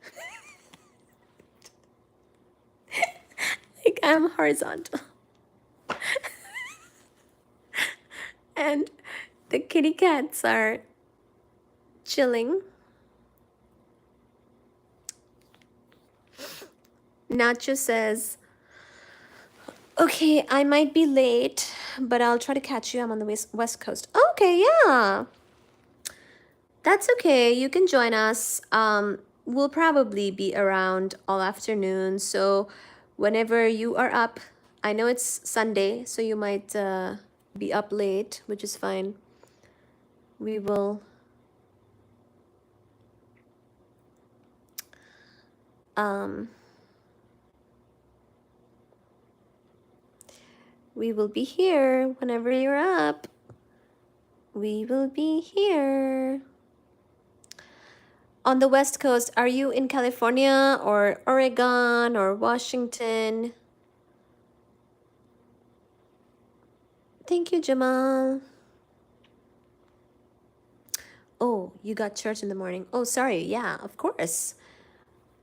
Like I'm horizontal. And the kitty cats are chilling. Nacho says, okay, I might be late, but I'll try to catch you. I'm on the west coast. Okay, yeah. That's okay. You can join us. We'll probably be around all afternoon. So whenever you are up, I know it's Sunday, so you might be up late, which is fine. We will be here whenever you're up. We will be here. On the West Coast, are you in California or Oregon or Washington? Thank you, Jamal. Oh, you got church in the morning. Oh, sorry. Yeah, of course.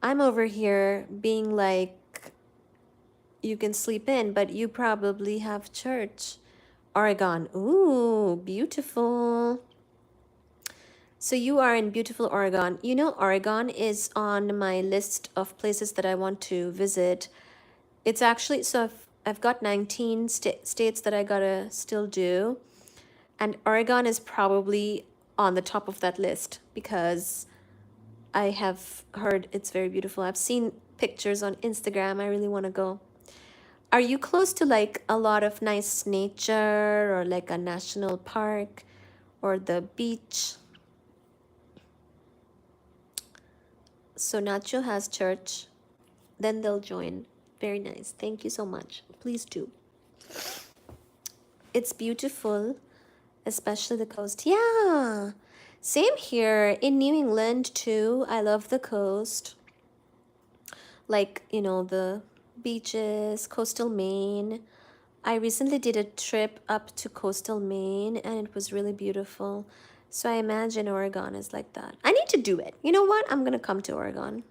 I'm over here being like, you can sleep in, but you probably have church. Oregon. Ooh, beautiful. So you are in beautiful Oregon. You know, Oregon is on my list of places that I want to visit. It's actually, so I've got 19 states that I gotta still do. And Oregon is probably on the top of that list because I have heard it's very beautiful. I've seen pictures on Instagram. I really want to go. Are you close to like a lot of nice nature or like a national park or the beach? So Nacho has church. Then they'll join. Very nice. Thank you so much. Please do. It's beautiful, especially the coast. Yeah. Same here in New England too. I love the coast. Like, you know, the beaches, coastal Maine. I recently did a trip up to coastal Maine and it was really beautiful. So I imagine Oregon is like that. I need to do it. You know what? I'm going to come to Oregon.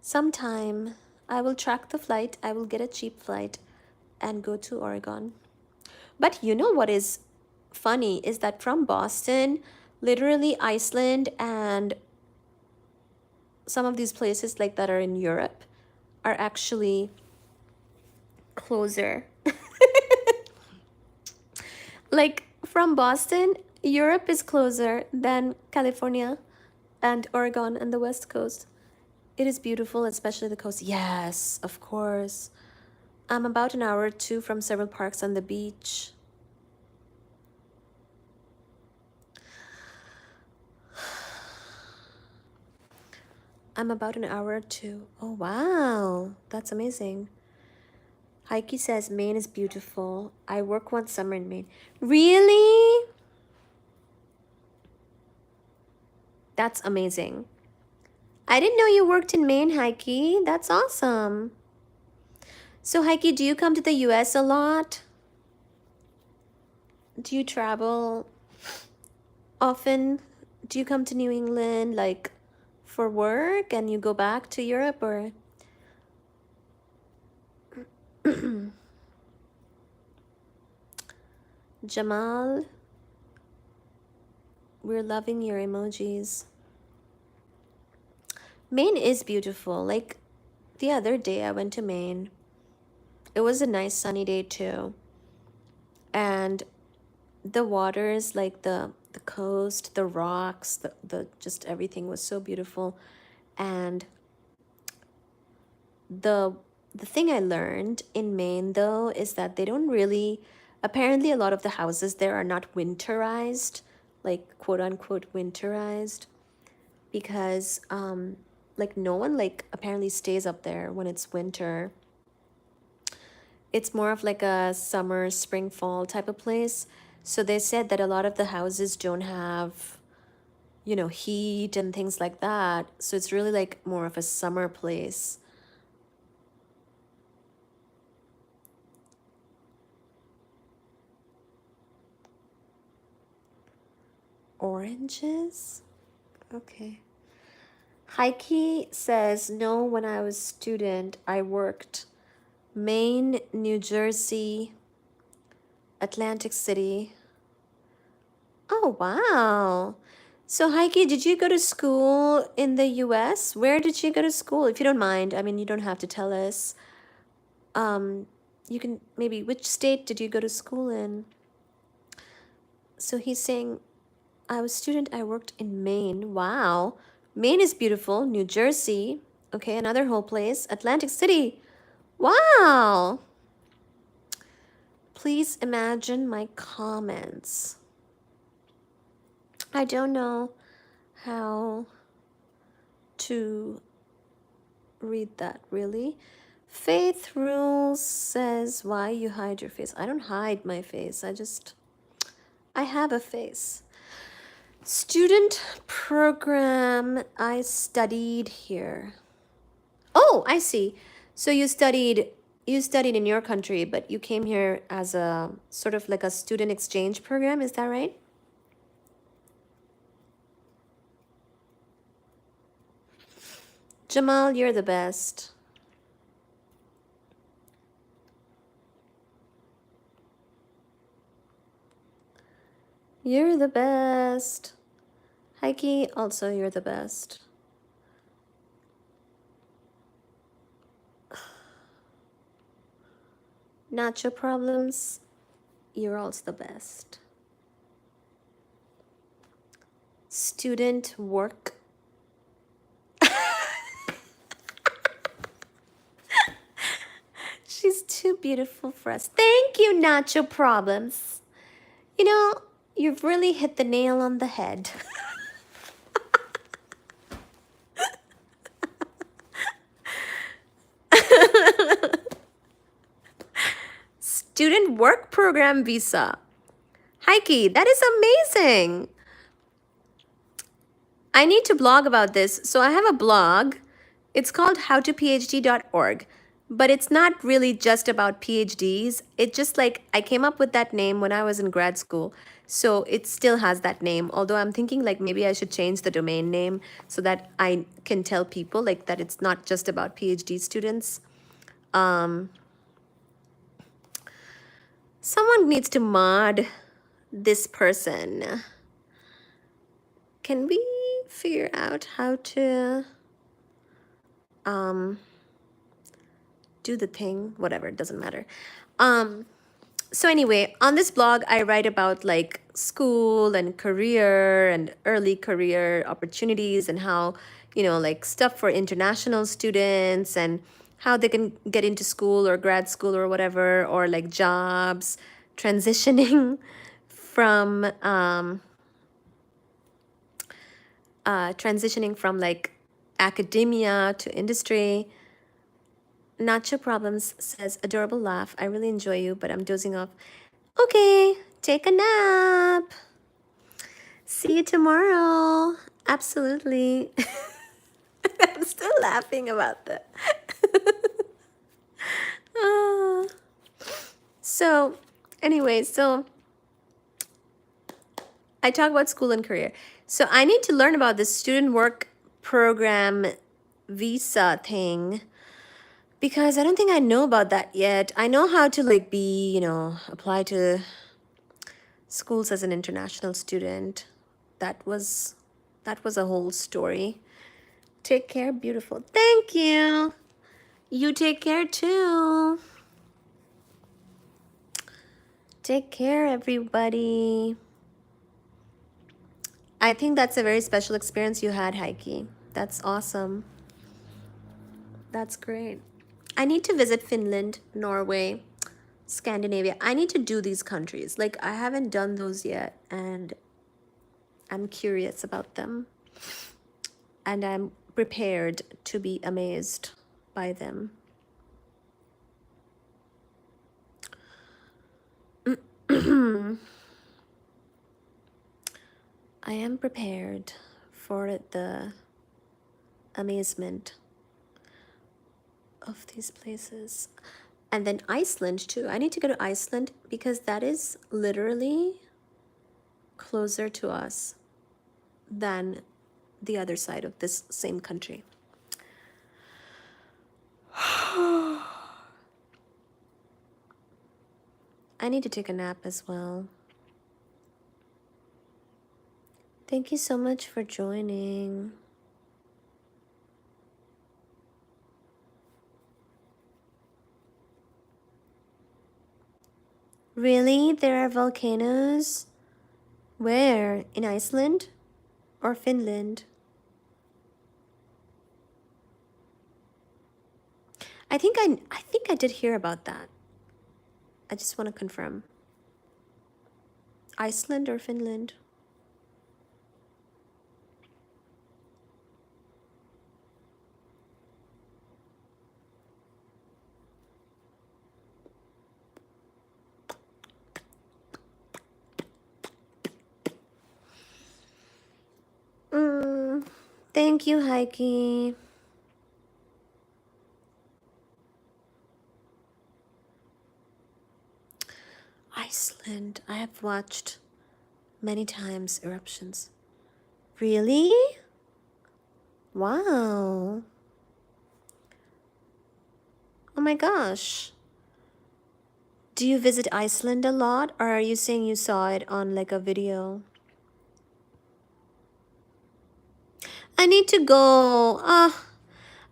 Sometime I will track the flight. I will get a cheap flight and go to Oregon. But you know what is funny is that from Boston, literally Iceland and some of these places like that are in Europe are actually closer. Like from Boston, Europe is closer than California and Oregon and the West Coast. It is beautiful, especially the coast. Yes, of course. I'm about an hour or two from several parks on the beach. I'm about an hour or two. Oh, wow. That's amazing. Heike says Maine is beautiful. I work one summer in Maine. Really? That's amazing. I didn't know you worked in Maine, Heike. That's awesome. So, Heike, do you come to the US a lot? Do you travel often? Do you come to New England like for work and you go back to Europe or? Jamal, we're loving your emojis. Maine is beautiful. Like the other day I went to Maine. It was a nice sunny day too. And the waters, like the coast, the rocks, the just everything was so beautiful. And the thing I learned in Maine though is that they don't really, apparently a lot of the houses there are not winterized, like quote unquote winterized, because like no one like apparently stays up there when it's winter. It's more of like a summer, spring, fall type of place. So they said that a lot of the houses don't have, you know, heat and things like that. So it's really like more of a summer place. Oranges? Okay. Heike says, no, when I was student, I worked Maine, New Jersey, Atlantic City. Oh, wow. So, Heike, did you go to school in the US? Where did you go to school? If you don't mind, I mean, you don't have to tell us. You can maybe, which state did you go to school in? So he's saying, I was student, I worked in Maine. Wow. Maine is beautiful. New Jersey. Okay, another whole place. Atlantic City. Wow. Please imagine my comments. I don't know how to read that really. Faith Rules says, why you hide your face? I don't hide my face. I have a face. Student program, I studied here. Oh, I see. So you studied in your country, but you came here as a sort of like a student exchange program, is that right? Jamal, you're the best. You're the best. Heike, also you're the best. Nacho problems, you're also the best. Student work, She's too beautiful for us. Thank you, Nacho Problems. You know, you've really hit the nail on the head. Student work program visa. Heike, that is amazing. I need to blog about this. So I have a blog. It's called howtophd.org. But it's not really just about PhDs. It just like I came up with that name when I was in grad school. So it still has that name. Although I'm thinking like maybe I should change the domain name so that I can tell people like that it's not just about PhD students. Someone needs to mod this person. Can we figure out how to do the thing? Whatever, it doesn't matter. So anyway, on this blog, I write about like school and career and early career opportunities and how, you know, like stuff for international students and how they can get into school or grad school or whatever, or like jobs, transitioning from like academia to industry. Nacho Problems says, adorable laugh. I really enjoy you, but I'm dozing off. Okay, take a nap. See you tomorrow. Absolutely. I'm still laughing about that. So, anyway, so I talk about school and career. So I need to learn about this student work program visa thing because I don't think I know about that yet. I know how to like be, you know, apply to schools as an international student. That was a whole story. Take care, beautiful. Thank you. You take care too. Take care, everybody. I think that's a very special experience you had, Heike. That's awesome. That's great. I need to visit Finland, Norway, Scandinavia. I need to do these countries. Like, I haven't done those yet, and I'm curious about them. And I'm prepared to be amazed by them. I am prepared for the amazement of these places. And then Iceland too. I need to go to Iceland because that is literally closer to us than the other side of this same country. I need to take a nap as well. Thank you so much for joining. Really? There are volcanoes? Where? In Iceland or Finland? I think I did hear about that. I just want to confirm. Iceland or Finland? Thank you, Heike. Iceland. I have watched many times eruptions. Really? Wow. Oh my gosh. Do you visit Iceland a lot, or are you saying you saw it on like a video? I need to go.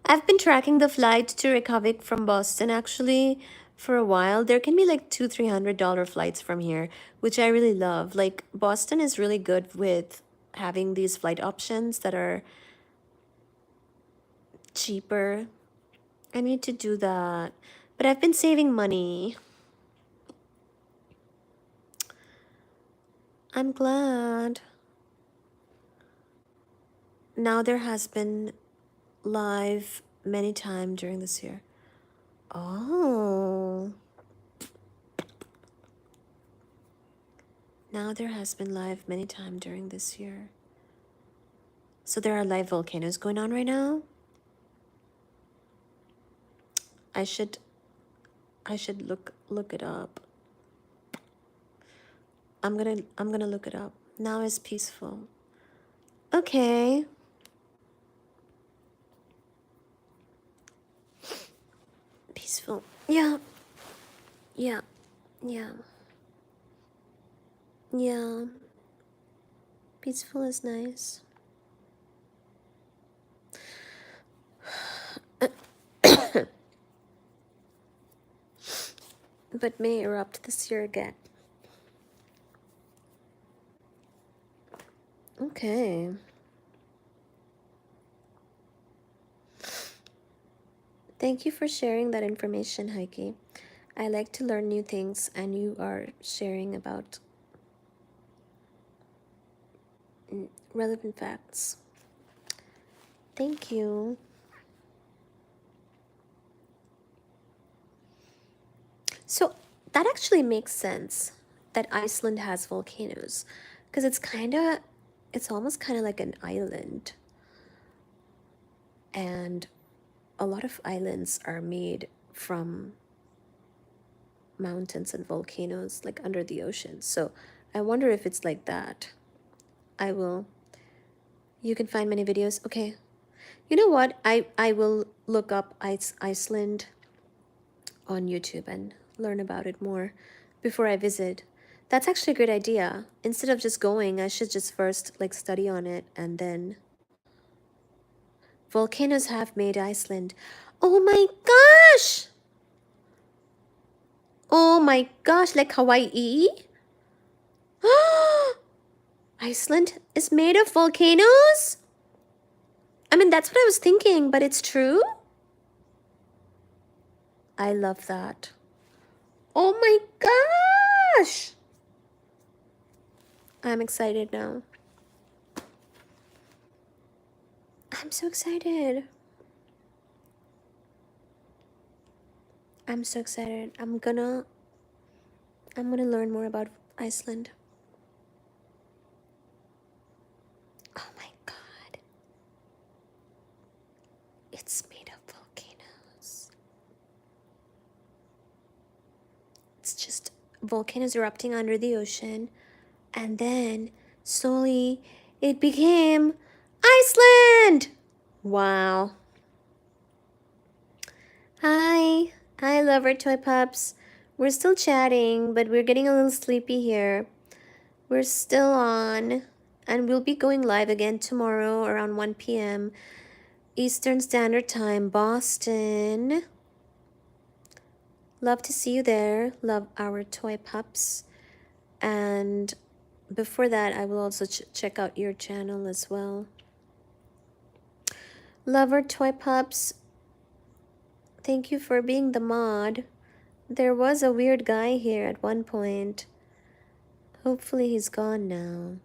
I've been tracking the flight to Reykjavik from Boston actually for a while. There can be like $200-300 flights from here, which I really love. Like Boston is really good with having these flight options that are cheaper. I need to do that. But I've been saving money. I'm glad. Now there has been live many times during this year. Oh. Now there has been live many times during this year. So there are live volcanoes going on right now. I should look it up. I'm gonna look it up. Now is peaceful. Okay. Peaceful. Yeah. Yeah. Yeah. Yeah. Peaceful is nice. But may erupt this year again. Okay. Thank you for sharing that information, Heike. I like to learn new things, and you are sharing about relevant facts. Thank you. So that actually makes sense that Iceland has volcanoes, because it's almost kind of like an island, and a lot of islands are made from mountains and volcanoes, like under the ocean. So I wonder if it's like that. You can find many videos. Okay. You know what? I will look up Iceland on YouTube and learn about it more before I visit. That's actually a great idea. Instead of just going, I should just first like study on it and then. Volcanoes have made Iceland. Oh my gosh! Oh my gosh, like Hawaii? Iceland is made of volcanoes? I mean, that's what I was thinking, but it's true? I love that. Oh my gosh! I'm excited now. I'm so excited. I'm so excited. I'm gonna learn more about Iceland. Oh my god. It's made of volcanoes. It's just volcanoes erupting under the ocean, and then slowly it became Iceland! Wow. Hi. Hi, lover toy pups. We're still chatting, but we're getting a little sleepy here. We're still on, and we'll be going live again tomorrow around 1 p.m. Eastern Standard Time, Boston. Love to see you there. Love our toy pups. And before that, I will also check out your channel as well. Love our toy pups. Thank you for being the mod. There was a weird guy here at one point. Hopefully he's gone now.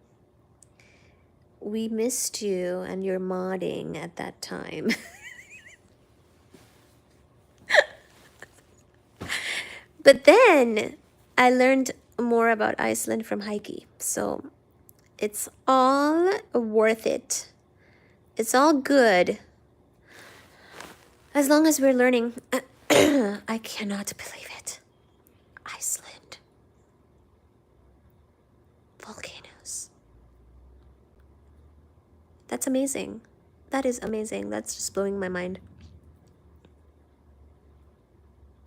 We missed you and your modding at that time. But then I learned more about Iceland from Heike. So it's all worth it. It's all good. As long as we're learning. I cannot believe it. Iceland. Volcanoes. That's amazing. That is amazing. That's just blowing my mind.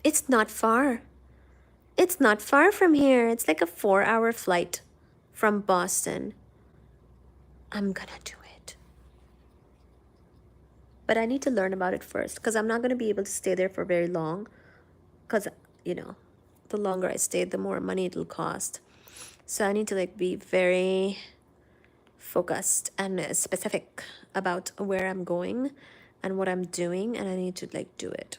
It's not far. It's not far from here. It's like a 4-hour flight from Boston. I'm gonna do it. But I need to learn about it first, because I'm not going to be able to stay there for very long. Because, you know, the longer I stay, the more money it'll cost. So I need to like be very focused and specific about where I'm going and what I'm doing, and I need to like do it.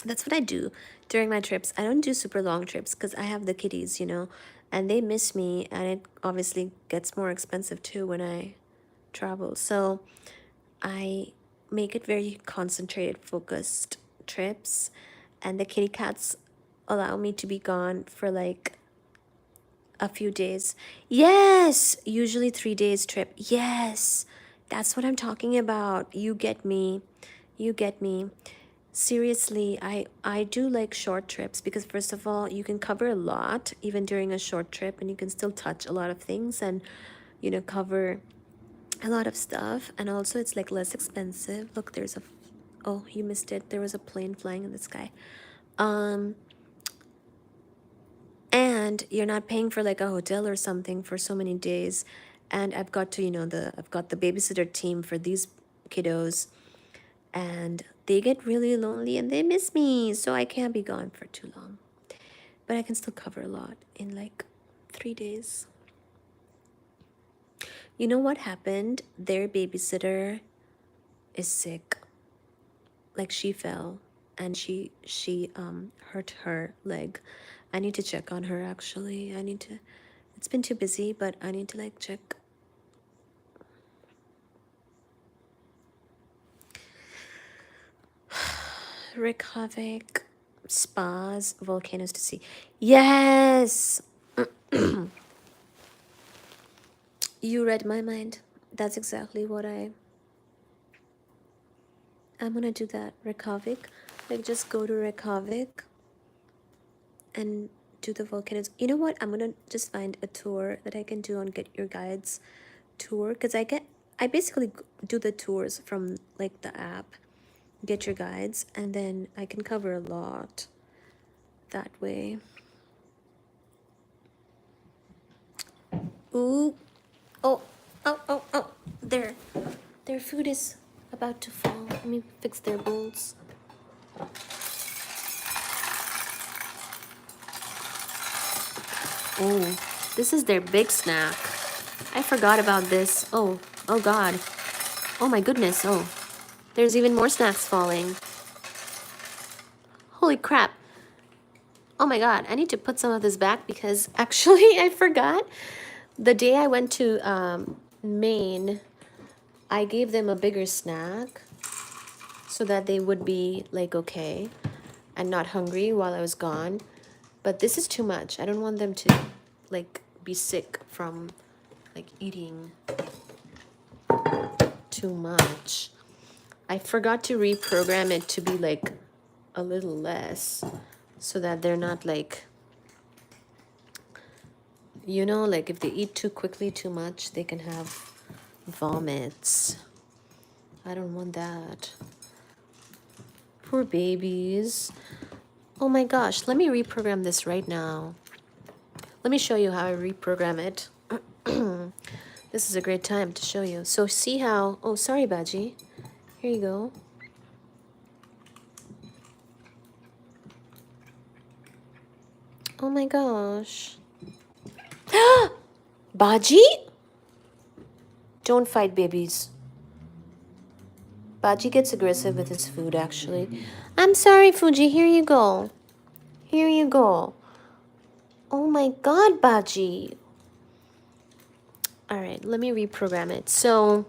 That's what I do during my trips. I don't do super long trips because I have the kitties, you know, and they miss me, and it obviously gets more expensive too when I travel. So I make it very concentrated, focused trips, and the kitty cats allow me to be gone for like a few days. Yes, usually 3 days trip. Yes, that's what I'm talking about. You get me. You get me. Seriously, I do like short trips because first of all, you can cover a lot even during a short trip, and you can still touch a lot of things and cover a lot of stuff, and also it's like less expensive. Look, there's a oh, you missed it. There was a plane flying in the sky. Um and you're not paying for like a hotel or something for so many days. And I've got to, I've got the babysitter team for these kiddos, and they get really lonely and they miss me, so I can't be gone for too long. But I can still cover a lot in like 3 days. You know what happened? Their babysitter is sick. Like she fell and she hurt her leg. I need to check on her actually. It's been too busy, but I need to like check. Reykjavik, spas, volcanoes to see. Yes! You read my mind. That's exactly what I'm gonna do that. Reykjavik. Like just go to Reykjavik and do the volcanoes. You know what? I'm gonna just find a tour that I can do on Get Your Guides tour, because I basically do the tours from like the app Get Your Guides, and then I can cover a lot that way. Ooh. Oh, oh. Their food is about to fall. Let me fix their bowls. Oh, this is their big snack. I forgot about this. Oh God. Oh my goodness. Oh, there's even more snacks falling. Holy crap. Oh my God, I need to put some of this back because actually I forgot. The day I went to Maine, I gave them a bigger snack so that they would be like okay and not hungry while I was gone. But this is too much. I don't want them to like be sick from like eating too much. I forgot to reprogram it to be like a little less so that they're not like, like if they eat too quickly, too much, they can have vomits. I don't want that. Poor babies. Oh my gosh, let me reprogram this right now. Let me show you how I reprogram it. This is a great time to show you. So see how, oh, sorry, Baji. Here you go. Oh my gosh. Baji? Don't fight babies. Baji gets aggressive with his food, actually. I'm sorry, Fuji. Here you go. Here you go. Oh my God, Baji. All right, let me reprogram it. So,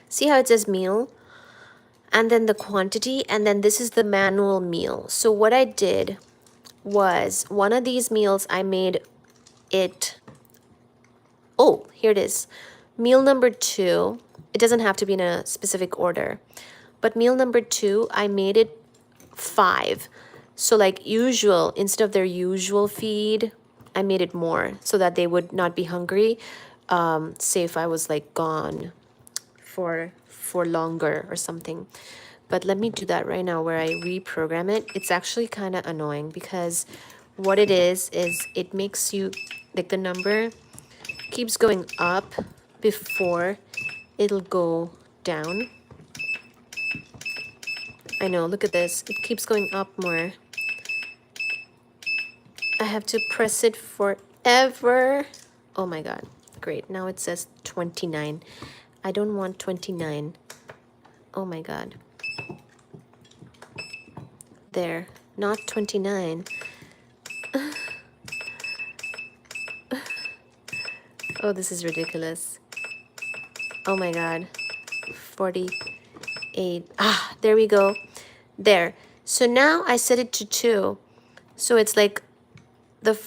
see how it says meal? And then the quantity, and then this is the manual meal. So what I did was one of these meals, I made it, oh, here it is. Meal number 2, it doesn't have to be in a specific order, but meal number 2, I made it 5. So like usual, instead of their usual feed, I made it more so that they would not be hungry. Say if I was like gone for longer or something. But let me do that right now where I reprogram it. It's actually kind of annoying because what it is it makes you, like the number keeps going up before it'll go down. I know, look at this. It keeps going up more. I have to press it forever. Oh my God. Great. Now it says 29. I don't want 29. Oh my God. There, not 29. Oh, this is ridiculous. Oh my God. 48. Ah, there we go. There. So now I set it to 2. So it's like the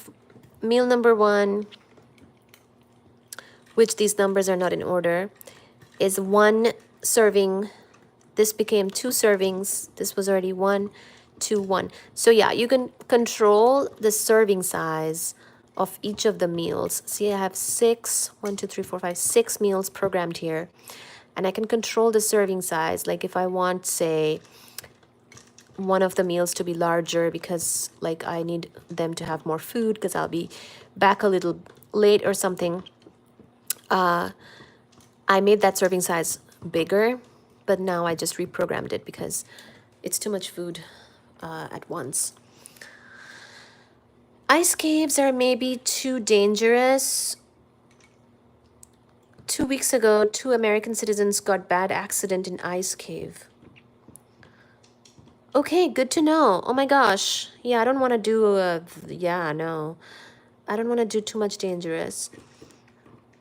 meal number 1, which these numbers are not in order, is 1 serving. This became 2 servings. This was already 1, 2, 1. So yeah, you can control the serving size of each of the meals. See, I have 6, 1, 2, 3, 4, 5, 6 meals programmed here. And I can control the serving size. Like if I want, say, one of the meals to be larger because like I need them to have more food because I'll be back a little late or something. I made that serving size bigger, but now I just reprogrammed it because it's too much food at once. Ice caves are maybe too dangerous. 2 weeks ago, 2 American citizens got bad accident in ice cave. Okay, good to know. Oh my gosh. Yeah, I don't want to do yeah, no. I don't want to do too much dangerous.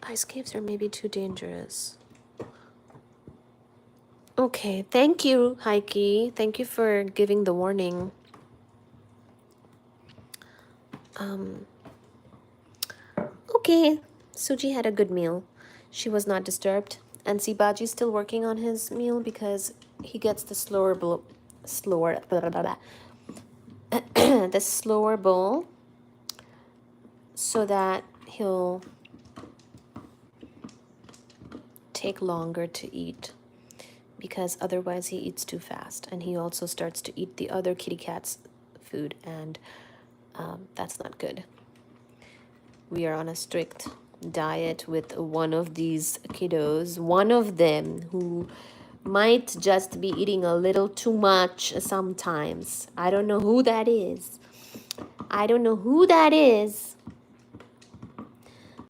Ice caves are maybe too dangerous. Okay, thank you, Heike. Thank you for giving the warning. Okay, Suji had a good meal. She was not disturbed. And see, Baji's still working on his meal because he gets the slower bowl, the slower bowl, so that he'll take longer to eat, because otherwise he eats too fast, and he also starts to eat the other kitty cat's food, and that's not good. We are on a strict diet with one of these kiddos, one of them who might just be eating a little too much sometimes. I don't know who that is. I don't know who that is.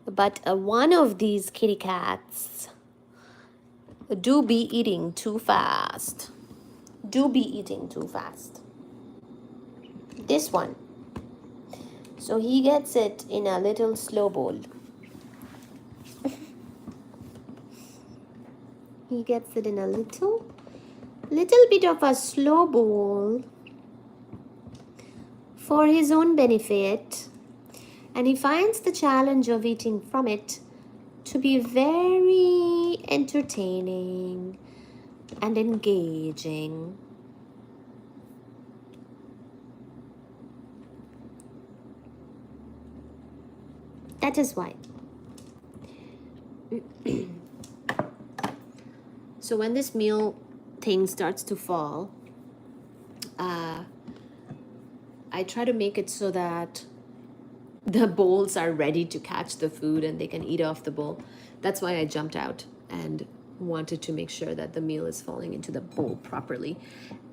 But one of these kitty cats do be eating too fast. Do be eating too fast. This one. So he gets it in a little slow bowl. He gets it in a little bit of a slow bowl for his own benefit. And he finds the challenge of eating from it to be very entertaining and engaging. That is why. So when this meal thing starts to fall, I try to make it so that the bowls are ready to catch the food and they can eat off the bowl. That's why I jumped out and wanted to make sure that the meal is falling into the bowl properly.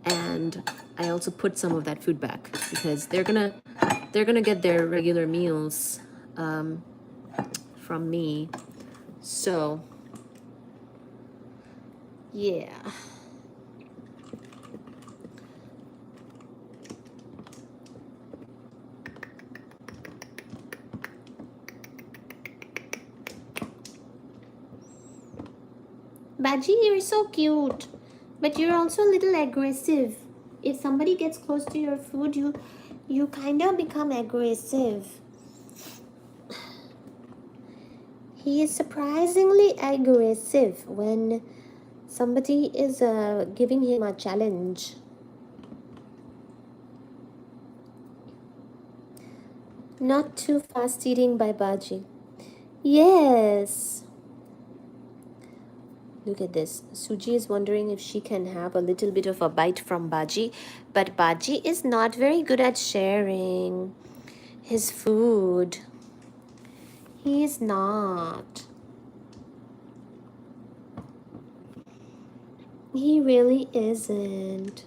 And I also put some of that food back because they're gonna get their regular meals from me. So yeah. Baji, you're so cute, but you're also a little aggressive. If somebody gets close to your food, you kind of become aggressive. He is surprisingly aggressive when somebody is giving him a challenge. Not too fast eating by Baji. Yes. Look at this. Suji is wondering if she can have a little bit of a bite from Baji, but Baji is not very good at sharing his food. He is not. He really isn't.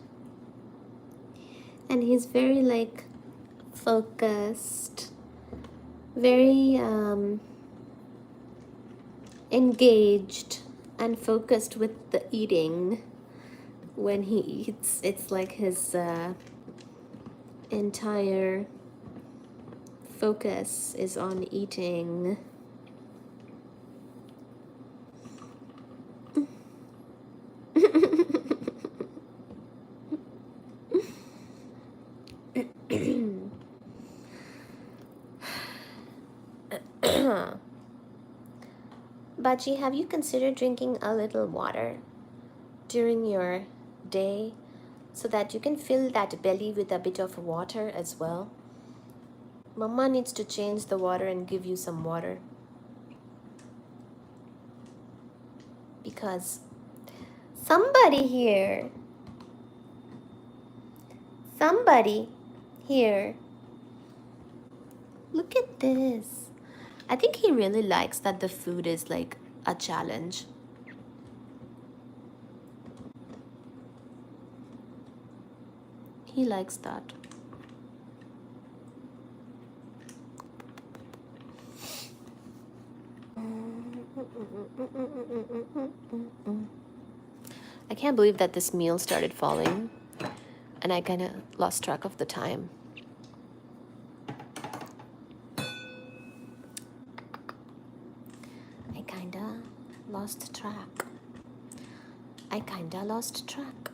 And he's very like focused, very engaged and focused with the eating when he eats. It's like his entire focus is on eating. Baji, have you considered drinking a little water during your day so that you can fill that belly with a bit of water as well? Mama needs to change the water and give you some water. Because somebody here look at this. I think he really likes that the food is like a challenge. He likes that. I can't believe that this meal started falling and I kind of lost track of the time. I kinda lost track.